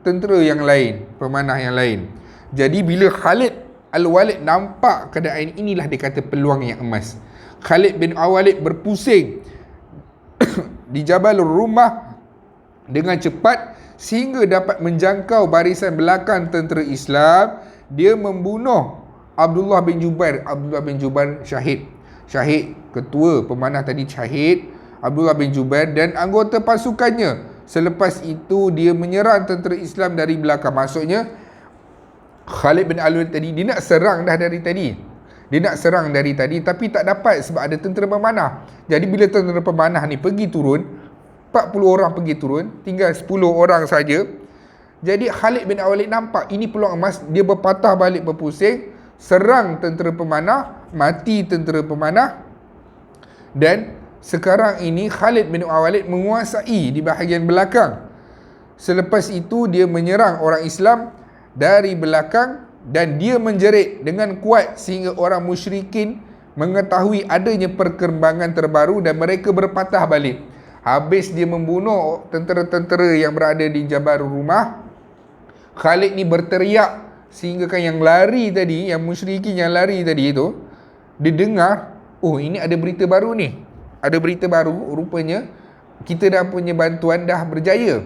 tentera yang lain, pemanah yang lain. Jadi bila Khalid Al-Walid nampak keadaan inilah dia kata peluang yang emas. Khalid bin Al-Walid berpusing di Jabal Rumah dengan cepat sehingga dapat menjangkau barisan belakang tentera Islam. Dia membunuh Abdullah bin Jubair. Abdullah bin Jubair syahid. Ketua pemanah tadi syahid, Abdullah bin Jubair dan anggota pasukannya. Selepas itu dia menyerang tentera Islam dari belakang. Maksudnya Khalid bin Al-Walid tadi dia nak serang dah dari tadi. Tapi tak dapat sebab ada tentera pemanah. Jadi bila tentera pemanah ni pergi turun, 40 orang pergi turun, tinggal 10 orang saja. Jadi Khalid bin Al-Walid nampak ini peluang emas, dia berpatah balik berpusing, serang tentera pemanah, mati tentera pemanah. Dan sekarang ini Khalid bin Al-Walid menguasai di bahagian belakang. Selepas itu dia menyerang orang Islam dari belakang dan dia menjerit dengan kuat sehingga orang musyrikin mengetahui adanya perkembangan terbaru dan mereka berpatah balik. Habis dia membunuh tentera-tentera yang berada di Jabal Rumah, Khalid ni berteriak sehingga kan yang lari tadi, yang musyrikin yang lari tadi tu, dia dengar, oh ini ada berita baru ni. Ada berita baru, rupanya kita dah punya bantuan dah berjaya.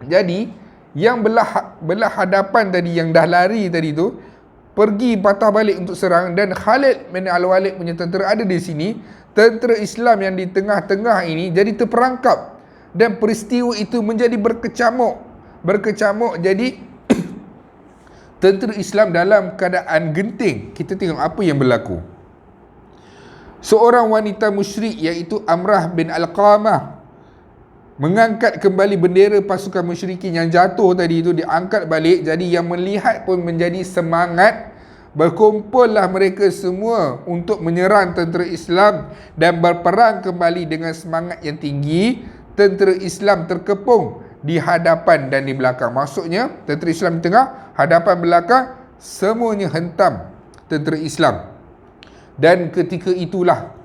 Jadi yang belah hadapan tadi, yang dah lari tadi tu, pergi patah balik untuk serang. Dan Khalid bin Al-Walid punya tentera ada di sini. Tentera Islam yang di tengah-tengah ini jadi terperangkap. Dan peristiwa itu menjadi berkecamuk. Jadi tentera Islam dalam keadaan genting. Kita tengok apa yang berlaku. Seorang wanita musyrik iaitu Amrah bin Al-Qamah mengangkat kembali bendera pasukan musyrikin yang jatuh tadi itu, diangkat balik. Jadi yang melihat pun menjadi semangat. Berkumpullah mereka semua untuk menyerang tentera Islam dan berperang kembali dengan semangat yang tinggi. Tentera Islam terkepung di hadapan dan di belakang. Maksudnya tentera Islam di tengah, hadapan belakang, semuanya hentam tentera Islam. Dan ketika itulah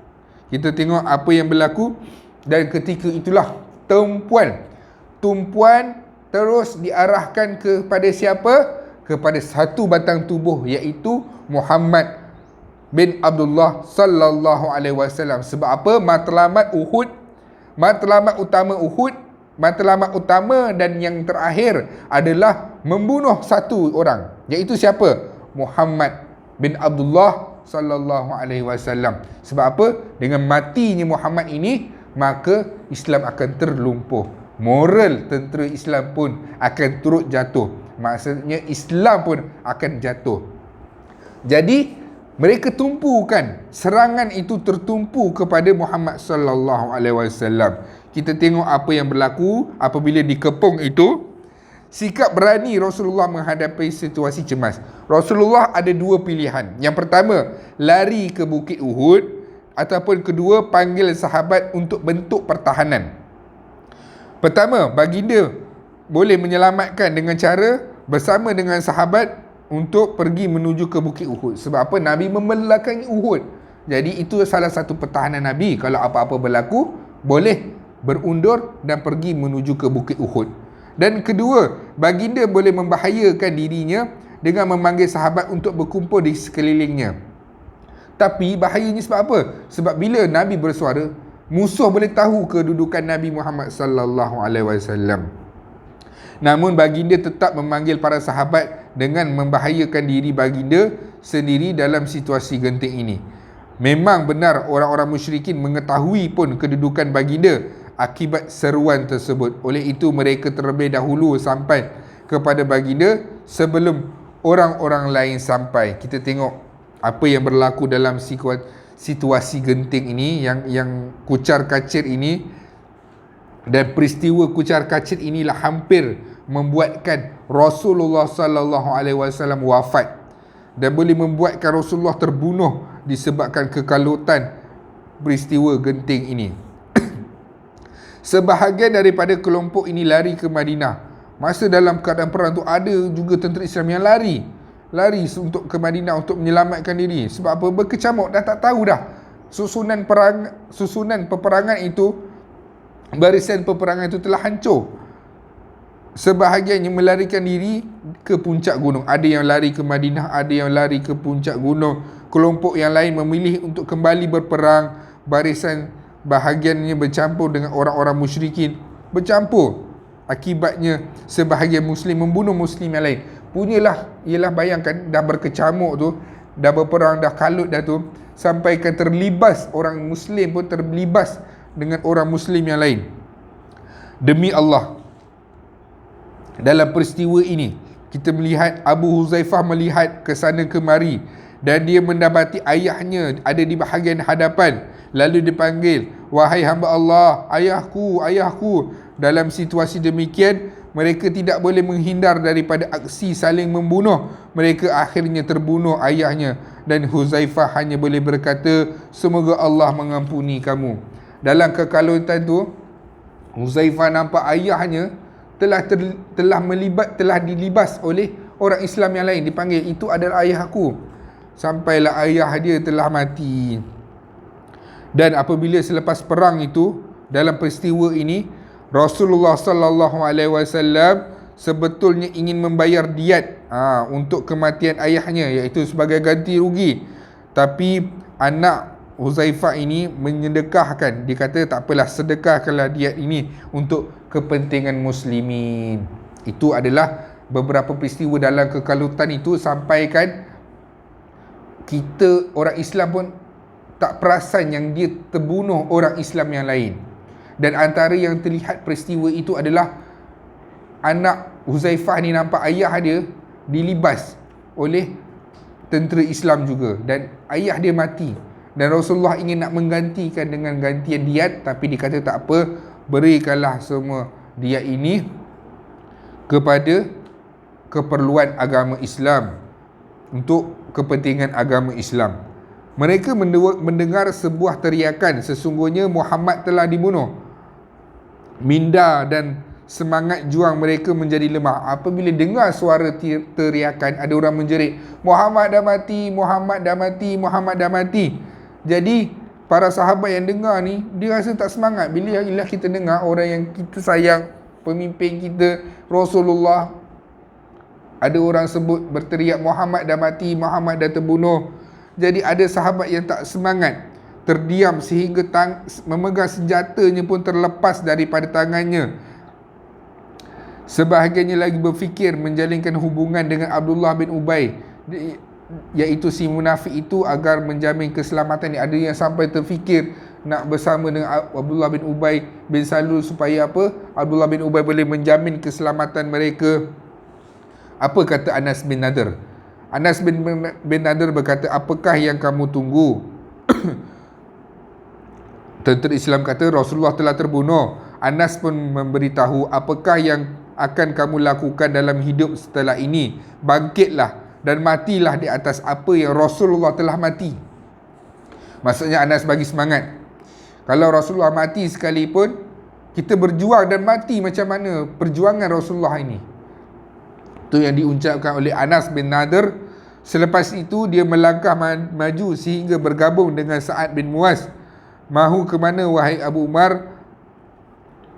kita tengok apa yang berlaku. Dan ketika itulah tumpuan terus diarahkan kepada siapa? Kepada satu batang tubuh, iaitu Muhammad bin Abdullah sallallahu alaihi wasallam. Sebab apa? Matlamat utama dan yang terakhir adalah membunuh satu orang, iaitu siapa? Muhammad bin Abdullah sallallahu alaihi wasallam. Sebab apa? Dengan matinya Muhammad ini, maka Islam akan terlumpuh. Moral tentera Islam pun akan turut jatuh. Maksudnya Islam pun akan jatuh. Jadi mereka tumpukan, serangan itu tertumpu kepada Muhammad sallallahu alaihi wasallam. Kita tengok apa yang berlaku apabila dikepung itu. Sikap berani Rasulullah menghadapi situasi cemas. Rasulullah ada dua pilihan. Yang pertama, lari ke Bukit Uhud, ataupun kedua, panggil sahabat untuk bentuk pertahanan. Pertama, baginda boleh menyelamatkan dengan cara bersama dengan sahabat untuk pergi menuju ke Bukit Uhud. Sebab apa? Nabi membelakangi Uhud. Jadi itu salah satu pertahanan Nabi. Kalau apa-apa berlaku, boleh berundur dan pergi menuju ke Bukit Uhud. Dan kedua, baginda boleh membahayakan dirinya dengan memanggil sahabat untuk berkumpul di sekelilingnya. Tapi bahayanya sebab apa? Sebab bila Nabi bersuara, musuh boleh tahu kedudukan Nabi Muhammad sallallahu alaihi wasallam. Namun baginda tetap memanggil para sahabat dengan membahayakan diri baginda sendiri dalam situasi genting ini. Memang benar orang-orang musyrikin mengetahui pun kedudukan baginda akibat seruan tersebut. Oleh itu mereka terlebih dahulu sampai kepada baginda sebelum orang-orang lain sampai. Kita tengok apa yang berlaku dalam situasi genting ini, yang kucar kacir ini. Dan peristiwa kucar kacir inilah hampir membuatkan Rasulullah sallallahu alaihi wasallam wafat dan boleh membuatkan Rasulullah terbunuh disebabkan kekalutan peristiwa genting ini. Sebahagian daripada kelompok ini lari ke Madinah. Masa dalam keadaan perang tu ada juga tentera Islam yang lari untuk ke Madinah untuk menyelamatkan diri. Sebab apa? Berkecamuk, dah tak tahu dah susunan peperangan itu, barisan peperangan itu telah hancur. sebahagiannya melarikan diri ke puncak gunung. Ada yang lari ke Madinah, ada yang lari ke puncak gunung. Kelompok yang lain memilih untuk kembali berperang. Barisan bahagiannya bercampur dengan orang-orang musyrikin. Bercampur. Akibatnya sebahagian Muslim membunuh Muslim yang lain. Punyalah, ialah bayangkan dah berkecamuk tu, dah berperang, dah kalut dah tu, sampaikan terlibas, orang Muslim pun terlibas dengan orang Muslim yang lain. Demi Allah, dalam peristiwa ini kita melihat Abu Huzaifah melihat ke sana kemari dan dia mendapati ayahnya ada di bahagian hadapan. Lalu dipanggil, "Wahai hamba Allah, ayahku, ayahku." Dalam situasi demikian, mereka tidak boleh menghindar daripada aksi saling membunuh. Mereka akhirnya terbunuh ayahnya, dan Huzaifah hanya boleh berkata, "Semoga Allah mengampuni kamu." Dalam kekalutan tu, Huzaifah nampak ayahnya telah dilibas oleh orang Islam yang lain. Dipanggil, "Itu adalah ayahku." Sampailah ayah dia telah mati. Dan apabila selepas perang itu, dalam peristiwa ini, Rasulullah sallallahu alaihi wasallam sebetulnya ingin membayar diat untuk kematian ayahnya, iaitu sebagai ganti rugi. Tapi anak Huzaifah ini menyedekahkan. Dia kata, "Tak apalah, sedekahkanlah diat ini untuk kepentingan muslimin." Itu adalah beberapa peristiwa dalam kekalutan itu, sampaikan kita orang Islam pun tak perasan yang dia terbunuh orang Islam yang lain. Dan antara yang terlihat peristiwa itu adalah anak Huzaifah ni nampak ayah dia dilibas oleh tentera Islam juga, dan ayah dia mati. Dan Rasulullah ingin nak menggantikan dengan gantian diat, tapi dikata tak apa, berikanlah semua diat ini kepada keperluan agama Islam, untuk kepentingan agama Islam. Mereka mendengar sebuah teriakan, sesungguhnya Muhammad telah dibunuh. Minda dan semangat juang mereka menjadi lemah. Apabila dengar suara teriakan, ada orang menjerit, "Muhammad dah mati, Muhammad dah mati, Muhammad dah mati." Jadi para sahabat yang dengar ni, dia rasa tak semangat. Bila kita dengar orang yang kita sayang, pemimpin kita Rasulullah, ada orang sebut berteriak, "Muhammad dah mati, Muhammad dah terbunuh." Jadi ada sahabat yang tak semangat, terdiam sehingga memegang senjatanya pun terlepas daripada tangannya. Sebahagiannya lagi berfikir menjalinkan hubungan dengan Abdullah bin Ubay, iaitu si munafik itu, agar menjamin keselamatan. Ada yang sampai terfikir nak bersama dengan Abdullah bin Ubay bin Salul supaya apa? Abdullah bin Ubay boleh menjamin keselamatan mereka. Apa kata Anas bin Nadir? Anas bin Nadir berkata, "Apakah yang kamu tunggu?" Tentera Islam kata, "Rasulullah telah terbunuh." Anas pun memberitahu, "Apakah yang akan kamu lakukan dalam hidup setelah ini? Bangkitlah dan matilah di atas apa yang Rasulullah telah mati." Maksudnya Anas bagi semangat. Kalau Rasulullah mati sekalipun, kita berjuang dan mati macam mana perjuangan Rasulullah ini. Itu yang diucapkan oleh Anas bin Nadir. Selepas itu dia melangkah maju sehingga bergabung dengan Sa'ad bin Muaz. "Mahu ke mana, wahai Abu Umar?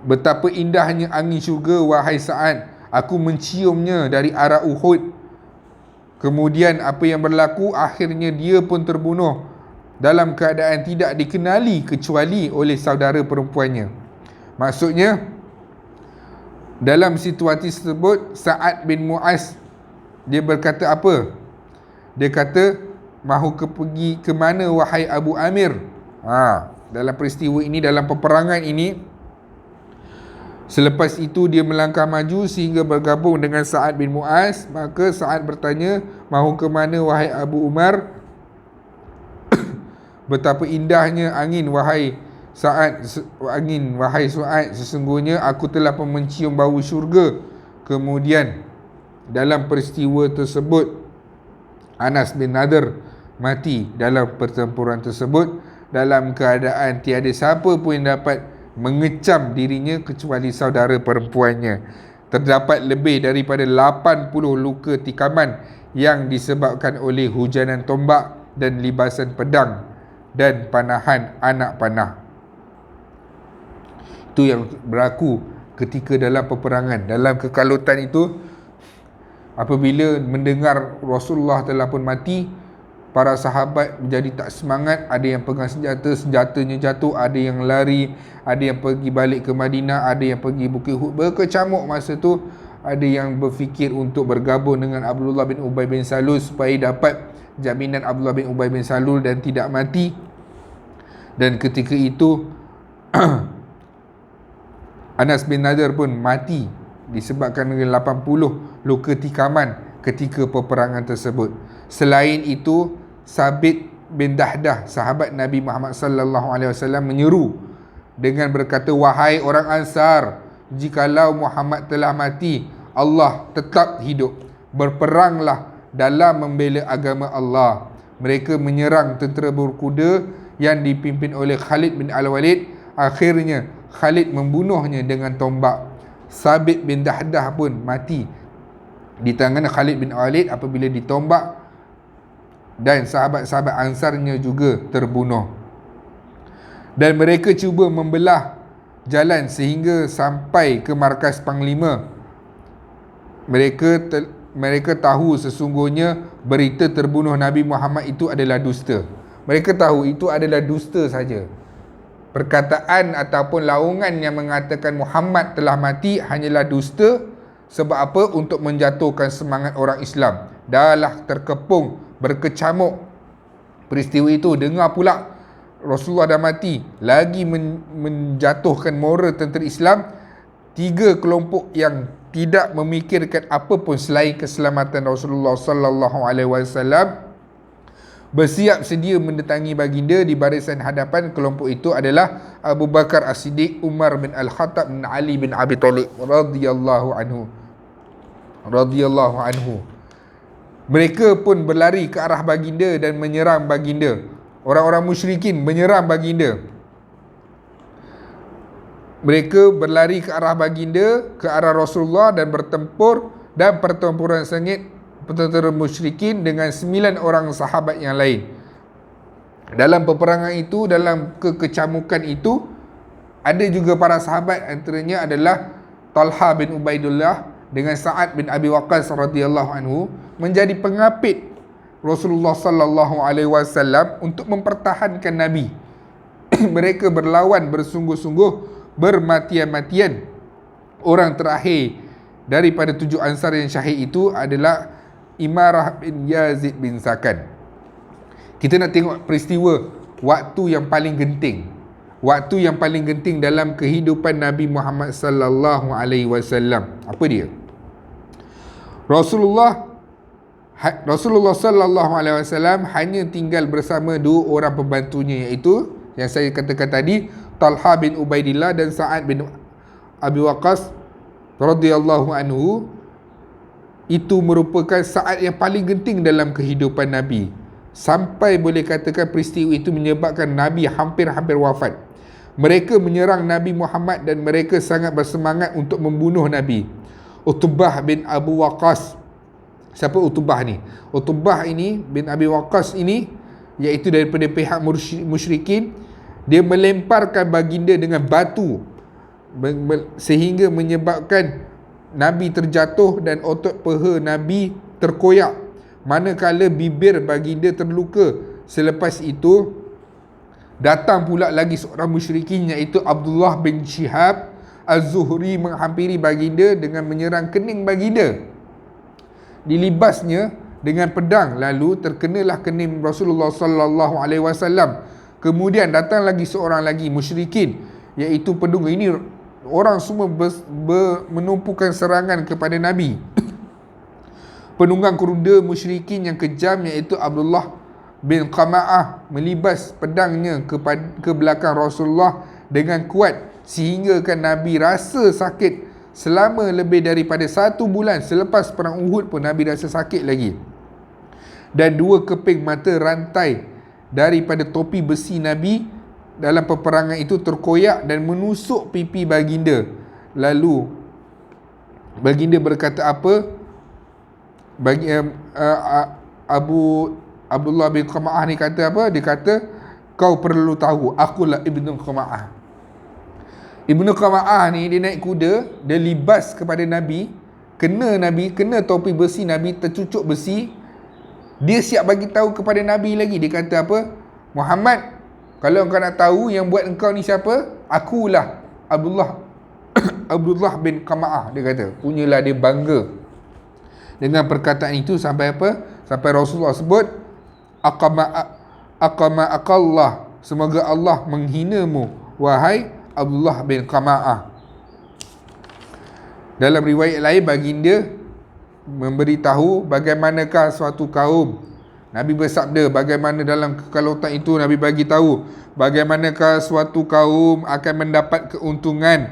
Betapa indahnya angin syurga, wahai Sa'ad. Aku menciumnya dari arah Uhud." Kemudian apa yang berlaku? Akhirnya dia pun terbunuh dalam keadaan tidak dikenali kecuali oleh saudara perempuannya. Maksudnya, dalam situasi tersebut, Sa'ad bin Muaz, dia berkata apa? Dia kata, "Mahu pergi ke mana, wahai Abu Amir?" Dalam peristiwa ini, dalam peperangan ini, selepas itu dia melangkah maju sehingga bergabung dengan Sa'ad bin Muaz. Maka Sa'ad bertanya, "Mahu ke mana, wahai Abu Umar?" "Betapa indahnya angin, wahai Sa'ad, sesungguhnya aku telah mencium bau syurga." Kemudian dalam peristiwa tersebut, Anas bin Nadir mati dalam pertempuran tersebut dalam keadaan tiada siapa pun yang dapat mengecam dirinya kecuali saudara perempuannya. Terdapat lebih daripada 80 luka tikaman yang disebabkan oleh hujanan tombak dan libasan pedang dan panahan anak panah. Itu yang berlaku ketika dalam peperangan. Dalam kekalutan itu, apabila mendengar Rasulullah telah pun mati, para sahabat menjadi tak semangat. Ada yang pegang senjata, senjatanya jatuh. Ada yang lari, ada yang pergi balik ke Madinah, ada yang pergi Bukit Uhud. Berkecamuk masa tu. Ada yang berfikir untuk bergabung dengan Abdullah bin Ubay bin Salul supaya dapat jaminan Abdullah bin Ubay bin Salul dan tidak mati. Dan ketika itu Anas bin Nadir pun mati disebabkan dengan 80 luka tikaman ketika peperangan tersebut. Selain itu, Sabit bin Dahdah, sahabat Nabi Muhammad sallallahu alaihi wasallam, menyeru dengan berkata, "Wahai orang Ansar, jikalau Muhammad telah mati, Allah tetap hidup. Berperanglah dalam membela agama Allah." Mereka menyerang tentera berkuda yang dipimpin oleh Khalid bin Al-Walid. Akhirnya Khalid membunuhnya dengan tombak. Sabit bin Dahdah pun mati di tangan Khalid bin Al-Walid apabila ditombak, dan sahabat-sahabat Ansarnya juga terbunuh. Dan mereka cuba membelah jalan sehingga sampai ke markas Panglima. Mereka tahu sesungguhnya berita terbunuh Nabi Muhammad itu adalah dusta. Mereka tahu itu adalah dusta saja. Perkataan ataupun laungan yang mengatakan Muhammad telah mati hanyalah dusta. Sebab apa? Untuk menjatuhkan semangat orang Islam. Dahlah terkepung, berkecamuk peristiwa itu. Dengar pula Rasulullah dah mati, lagi menjatuhkan moral tentera Islam. 3 kelompok yang tidak memikirkan apa pun selain keselamatan Rasulullah sallallahu alaihi wasallam bersiap sedia mendatangi baginda. Di barisan hadapan kelompok itu adalah Abu Bakar As-Siddiq, Umar bin Al-Khattab dan Ali bin Abi Thalib radhiyallahu anhu. Mereka pun berlari ke arah baginda dan menyerang baginda. Orang-orang musyrikin menyerang baginda. Mereka berlari ke arah baginda, ke arah Rasulullah dan bertempur, dan pertempuran sengit tentera musyrikin dengan 9 orang sahabat yang lain. Dalam peperangan itu, dalam kekecamukan itu, ada juga para sahabat, antaranya adalah Talha bin Ubaidullah dengan Sa'ad bin Abi Waqqas radhiyallahu anhu, menjadi pengapit Rasulullah sallallahu alaihi wasallam untuk mempertahankan Nabi. Mereka berlawan bersungguh-sungguh, bermatian-matian. Orang terakhir daripada 7 Ansar yang syahid itu adalah Imarah bin Yazid bin Sakan. Kita nak tengok peristiwa waktu yang paling genting. Waktu yang paling genting dalam kehidupan Nabi Muhammad sallallahu alaihi wasallam. Apa dia? Rasulullah sallallahu alaihi wasallam hanya tinggal bersama 2 orang pembantunya, iaitu yang saya katakan tadi, Talha bin Ubaidillah dan Sa'ad bin Abi Waqqas radhiyallahu anhu. Itu merupakan saat yang paling genting dalam kehidupan Nabi. Sampai boleh katakan peristiwa itu menyebabkan Nabi hampir-hampir wafat. Mereka menyerang Nabi Muhammad dan mereka sangat bersemangat untuk membunuh Nabi. Utbah bin Abu Waqqas. Siapa Utbah ni? Utbah ini bin Abi Waqqas ini, iaitu daripada pihak musyrikin. Dia melemparkan baginda dengan batu sehingga menyebabkan Nabi terjatuh dan otot peha Nabi terkoyak, manakala bibir baginda terluka. Selepas itu datang pula lagi seorang musyrikin, iaitu Abdullah bin Shihab Az-Zuhri, menghampiri baginda dengan menyerang kening baginda. Dilibasnya dengan pedang, lalu terkenalah kening Rasulullah sallallahu alaihi wasallam. Kemudian datang lagi seorang lagi musyrikin, iaitu penunggang. Ini orang semua menumpukan serangan kepada Nabi. Penunggang kuda musyrikin yang kejam, iaitu Abdullah bin Qama'ah, melibas pedangnya ke belakang Rasulullah dengan kuat, sehingga kan Nabi rasa sakit selama lebih daripada 1 bulan. Selepas perang Uhud pun Nabi rasa sakit lagi. Dan 2 keping mata rantai daripada topi besi Nabi dalam peperangan itu terkoyak dan menusuk pipi baginda. Lalu baginda berkata apa? Abdullah bin Qama'ah ni kata apa? Dia kata, "Kau perlu tahu, akulah Ibnu Qama'ah." Ibnu Qama'ah ni dia naik kuda, dia libas kepada Nabi, kena topi besi Nabi, tercucuk besi. Dia siap bagi tahu kepada Nabi lagi. Dia kata apa? Muhammad, kalau engkau nak tahu yang buat engkau ni siapa? Akulah Abdullah Abdullah bin Qama'ah, dia kata. Punyalah dia bangga dengan perkataan itu sampai apa? Sampai Rasulullah sebut aqama aqallah, semoga Allah menghinamu wahai Abdullah bin Qama'ah. Dalam riwayat lain baginda memberitahu bagaimanakah suatu kaum. Nabi bersabda bagaimana dalam kekalutan itu, Nabi bagi tahu bagaimanakah suatu kaum akan mendapat keuntungan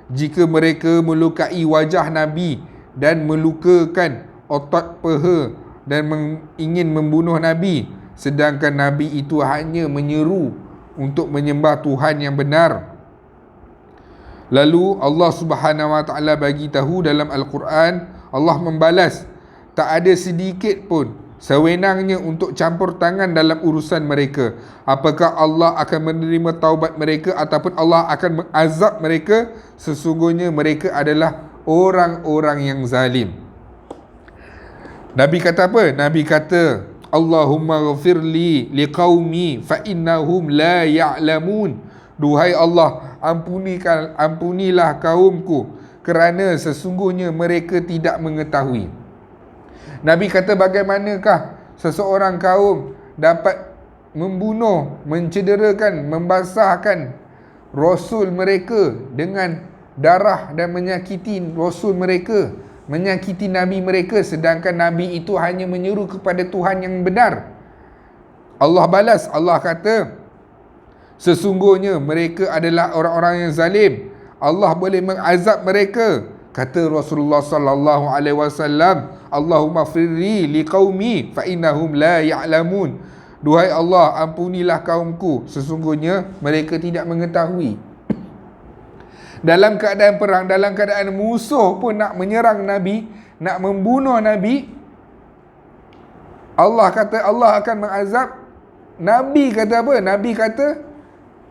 jika mereka melukai wajah Nabi dan melukakan otot peha dan ingin membunuh Nabi, sedangkan Nabi itu hanya menyeru untuk menyembah Tuhan yang benar. Lalu Allah Subhanahu Wa Taala bagi tahu dalam Al-Quran, Allah membalas, tak ada sedikit pun sewenangnya untuk campur tangan dalam urusan mereka. Apakah Allah akan menerima taubat mereka ataupun Allah akan mengazab mereka? Sesungguhnya mereka adalah orang-orang yang zalim. Nabi kata apa? Nabi kata, Allahumma ghafirli liqaumi fa innahum la ya'lamun. Duhai Allah, ampunilah kaumku kerana sesungguhnya mereka tidak mengetahui. Nabi kata bagaimanakah seseorang kaum dapat membunuh, mencederakan, membasahkan Rasul mereka dengan darah dan menyakiti Rasul mereka, menyakiti Nabi mereka, sedangkan Nabi itu hanya menyeru kepada Tuhan yang benar. Allah balas, Allah kata, sesungguhnya mereka adalah orang-orang yang zalim. Allah boleh mengazab mereka. Kata Rasulullah sallallahu alaihi wasallam, Allahumma firli liqaumi fa innahum la ya'lamun. Duhai Allah, ampunilah kaumku, sesungguhnya mereka tidak mengetahui. Dalam keadaan perang, dalam keadaan musuh pun nak menyerang Nabi, nak membunuh Nabi, Allah kata Allah akan mengazab. Nabi kata apa? Nabi kata,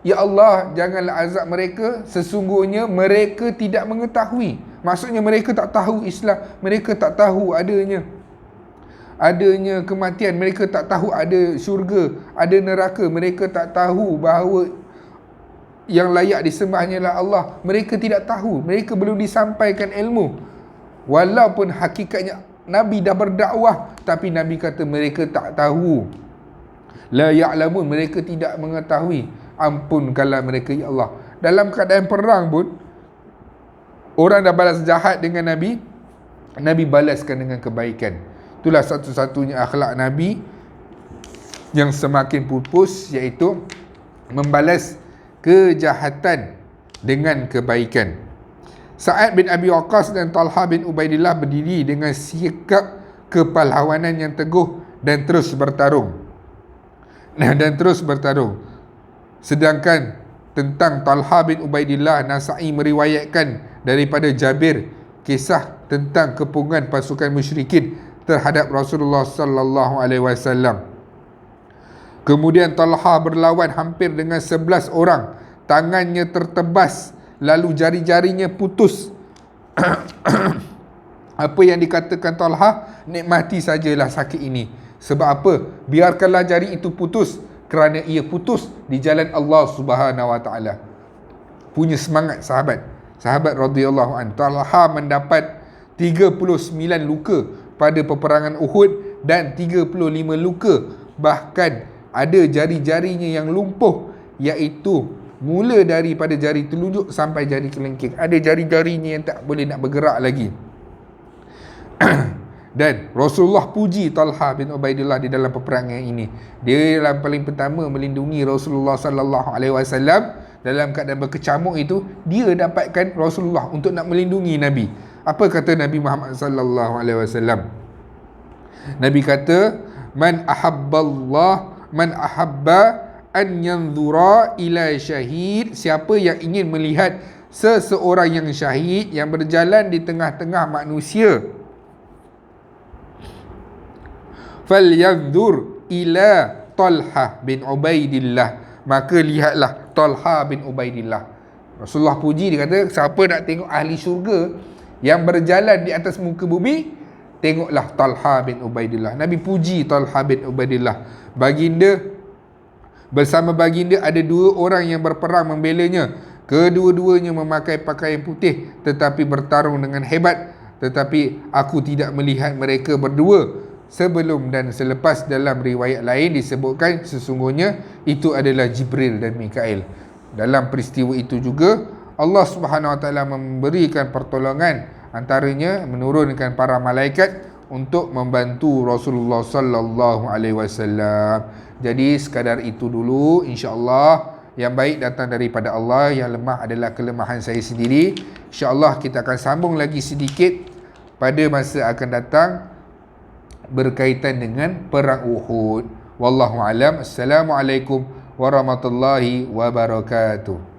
ya Allah, janganlah azab mereka, sesungguhnya mereka tidak mengetahui. Maksudnya mereka tak tahu Islam, mereka tak tahu adanya kematian, mereka tak tahu ada syurga, ada neraka, mereka tak tahu bahawa yang layak disembah hanyalah Allah. Mereka tidak tahu, mereka belum disampaikan ilmu. Walaupun hakikatnya Nabi dah berdakwah, tapi Nabi kata mereka tak tahu. La ya'lamun, mereka tidak mengetahui. Ampunkanlah mereka ya Allah. Dalam keadaan perang pun, orang dah balas jahat dengan Nabi, Nabi balaskan dengan kebaikan. Itulah satu-satunya akhlak Nabi yang semakin pupus, iaitu membalas kejahatan dengan kebaikan. Sa'ad bin Abi Waqqas dan Talha bin Ubaidillah berdiri dengan sikap kepahlawanan yang teguh dan terus bertarung. Sedangkan tentang Talha bin Ubaidillah, Nasa'i meriwayatkan daripada Jabir kisah tentang kepungan pasukan musyrikin terhadap Rasulullah sallallahu alaihi wasallam. Kemudian Talha berlawan hampir dengan 11 orang. Tangannya tertebas, lalu jari-jarinya putus. Apa yang dikatakan Talha, nikmati sajalah sakit ini. Sebab apa? Biarkanlah jari itu putus, kerana ia putus di jalan Allah Subhanahu Wa Taala. Punya semangat sahabat radhiyallahu anhu. Talha mendapat 39 luka pada peperangan Uhud dan 35 luka. Bahkan ada jari-jarinya yang lumpuh, iaitu mula daripada jari telunjuk sampai jari kelingking. Ada jari-jarinya yang tak boleh nak bergerak lagi. Dan Rasulullah puji Talha bin Ubaidillah di dalam peperangan ini. Dia yang paling pertama melindungi Rasulullah sallallahu alaihi wasallam. Dalam keadaan berkecamuk itu, dia dapatkan Rasulullah untuk nak melindungi Nabi. Apa kata Nabi Muhammad sallallahu alaihi wasallam? Nabi kata, man ahabba an yanzura ila syahid, siapa yang ingin melihat seseorang yang syahid yang berjalan di tengah-tengah manusia, falyanzur ila Talha bin Ubaidillah, maka lihatlah Talha bin Ubaidillah. Rasulullah puji, dia kata siapa nak tengok ahli syurga yang berjalan di atas muka bumi, tengoklah Talha bin Ubaidillah. Nabi puji Talha bin Ubaidillah. Bersama baginda ada 2 orang yang berperang membelanya. Kedua-duanya memakai pakaian putih tetapi bertarung dengan hebat. Tetapi aku tidak melihat mereka berdua sebelum dan selepas. Dalam riwayat lain disebutkan sesungguhnya itu adalah Jibril dan Mikail. Dalam peristiwa itu juga Allah Subhanahu Wa Taala memberikan pertolongan, antaranya menurunkan para malaikat untuk membantu Rasulullah sallallahu alaihi wasallam. Jadi sekadar itu dulu, insya-Allah. Yang baik datang daripada Allah, yang lemah adalah kelemahan saya sendiri. Insya-Allah kita akan sambung lagi sedikit pada masa akan datang berkaitan dengan perang Uhud. Wallahu alam. Assalamualaikum warahmatullahi wabarakatuh.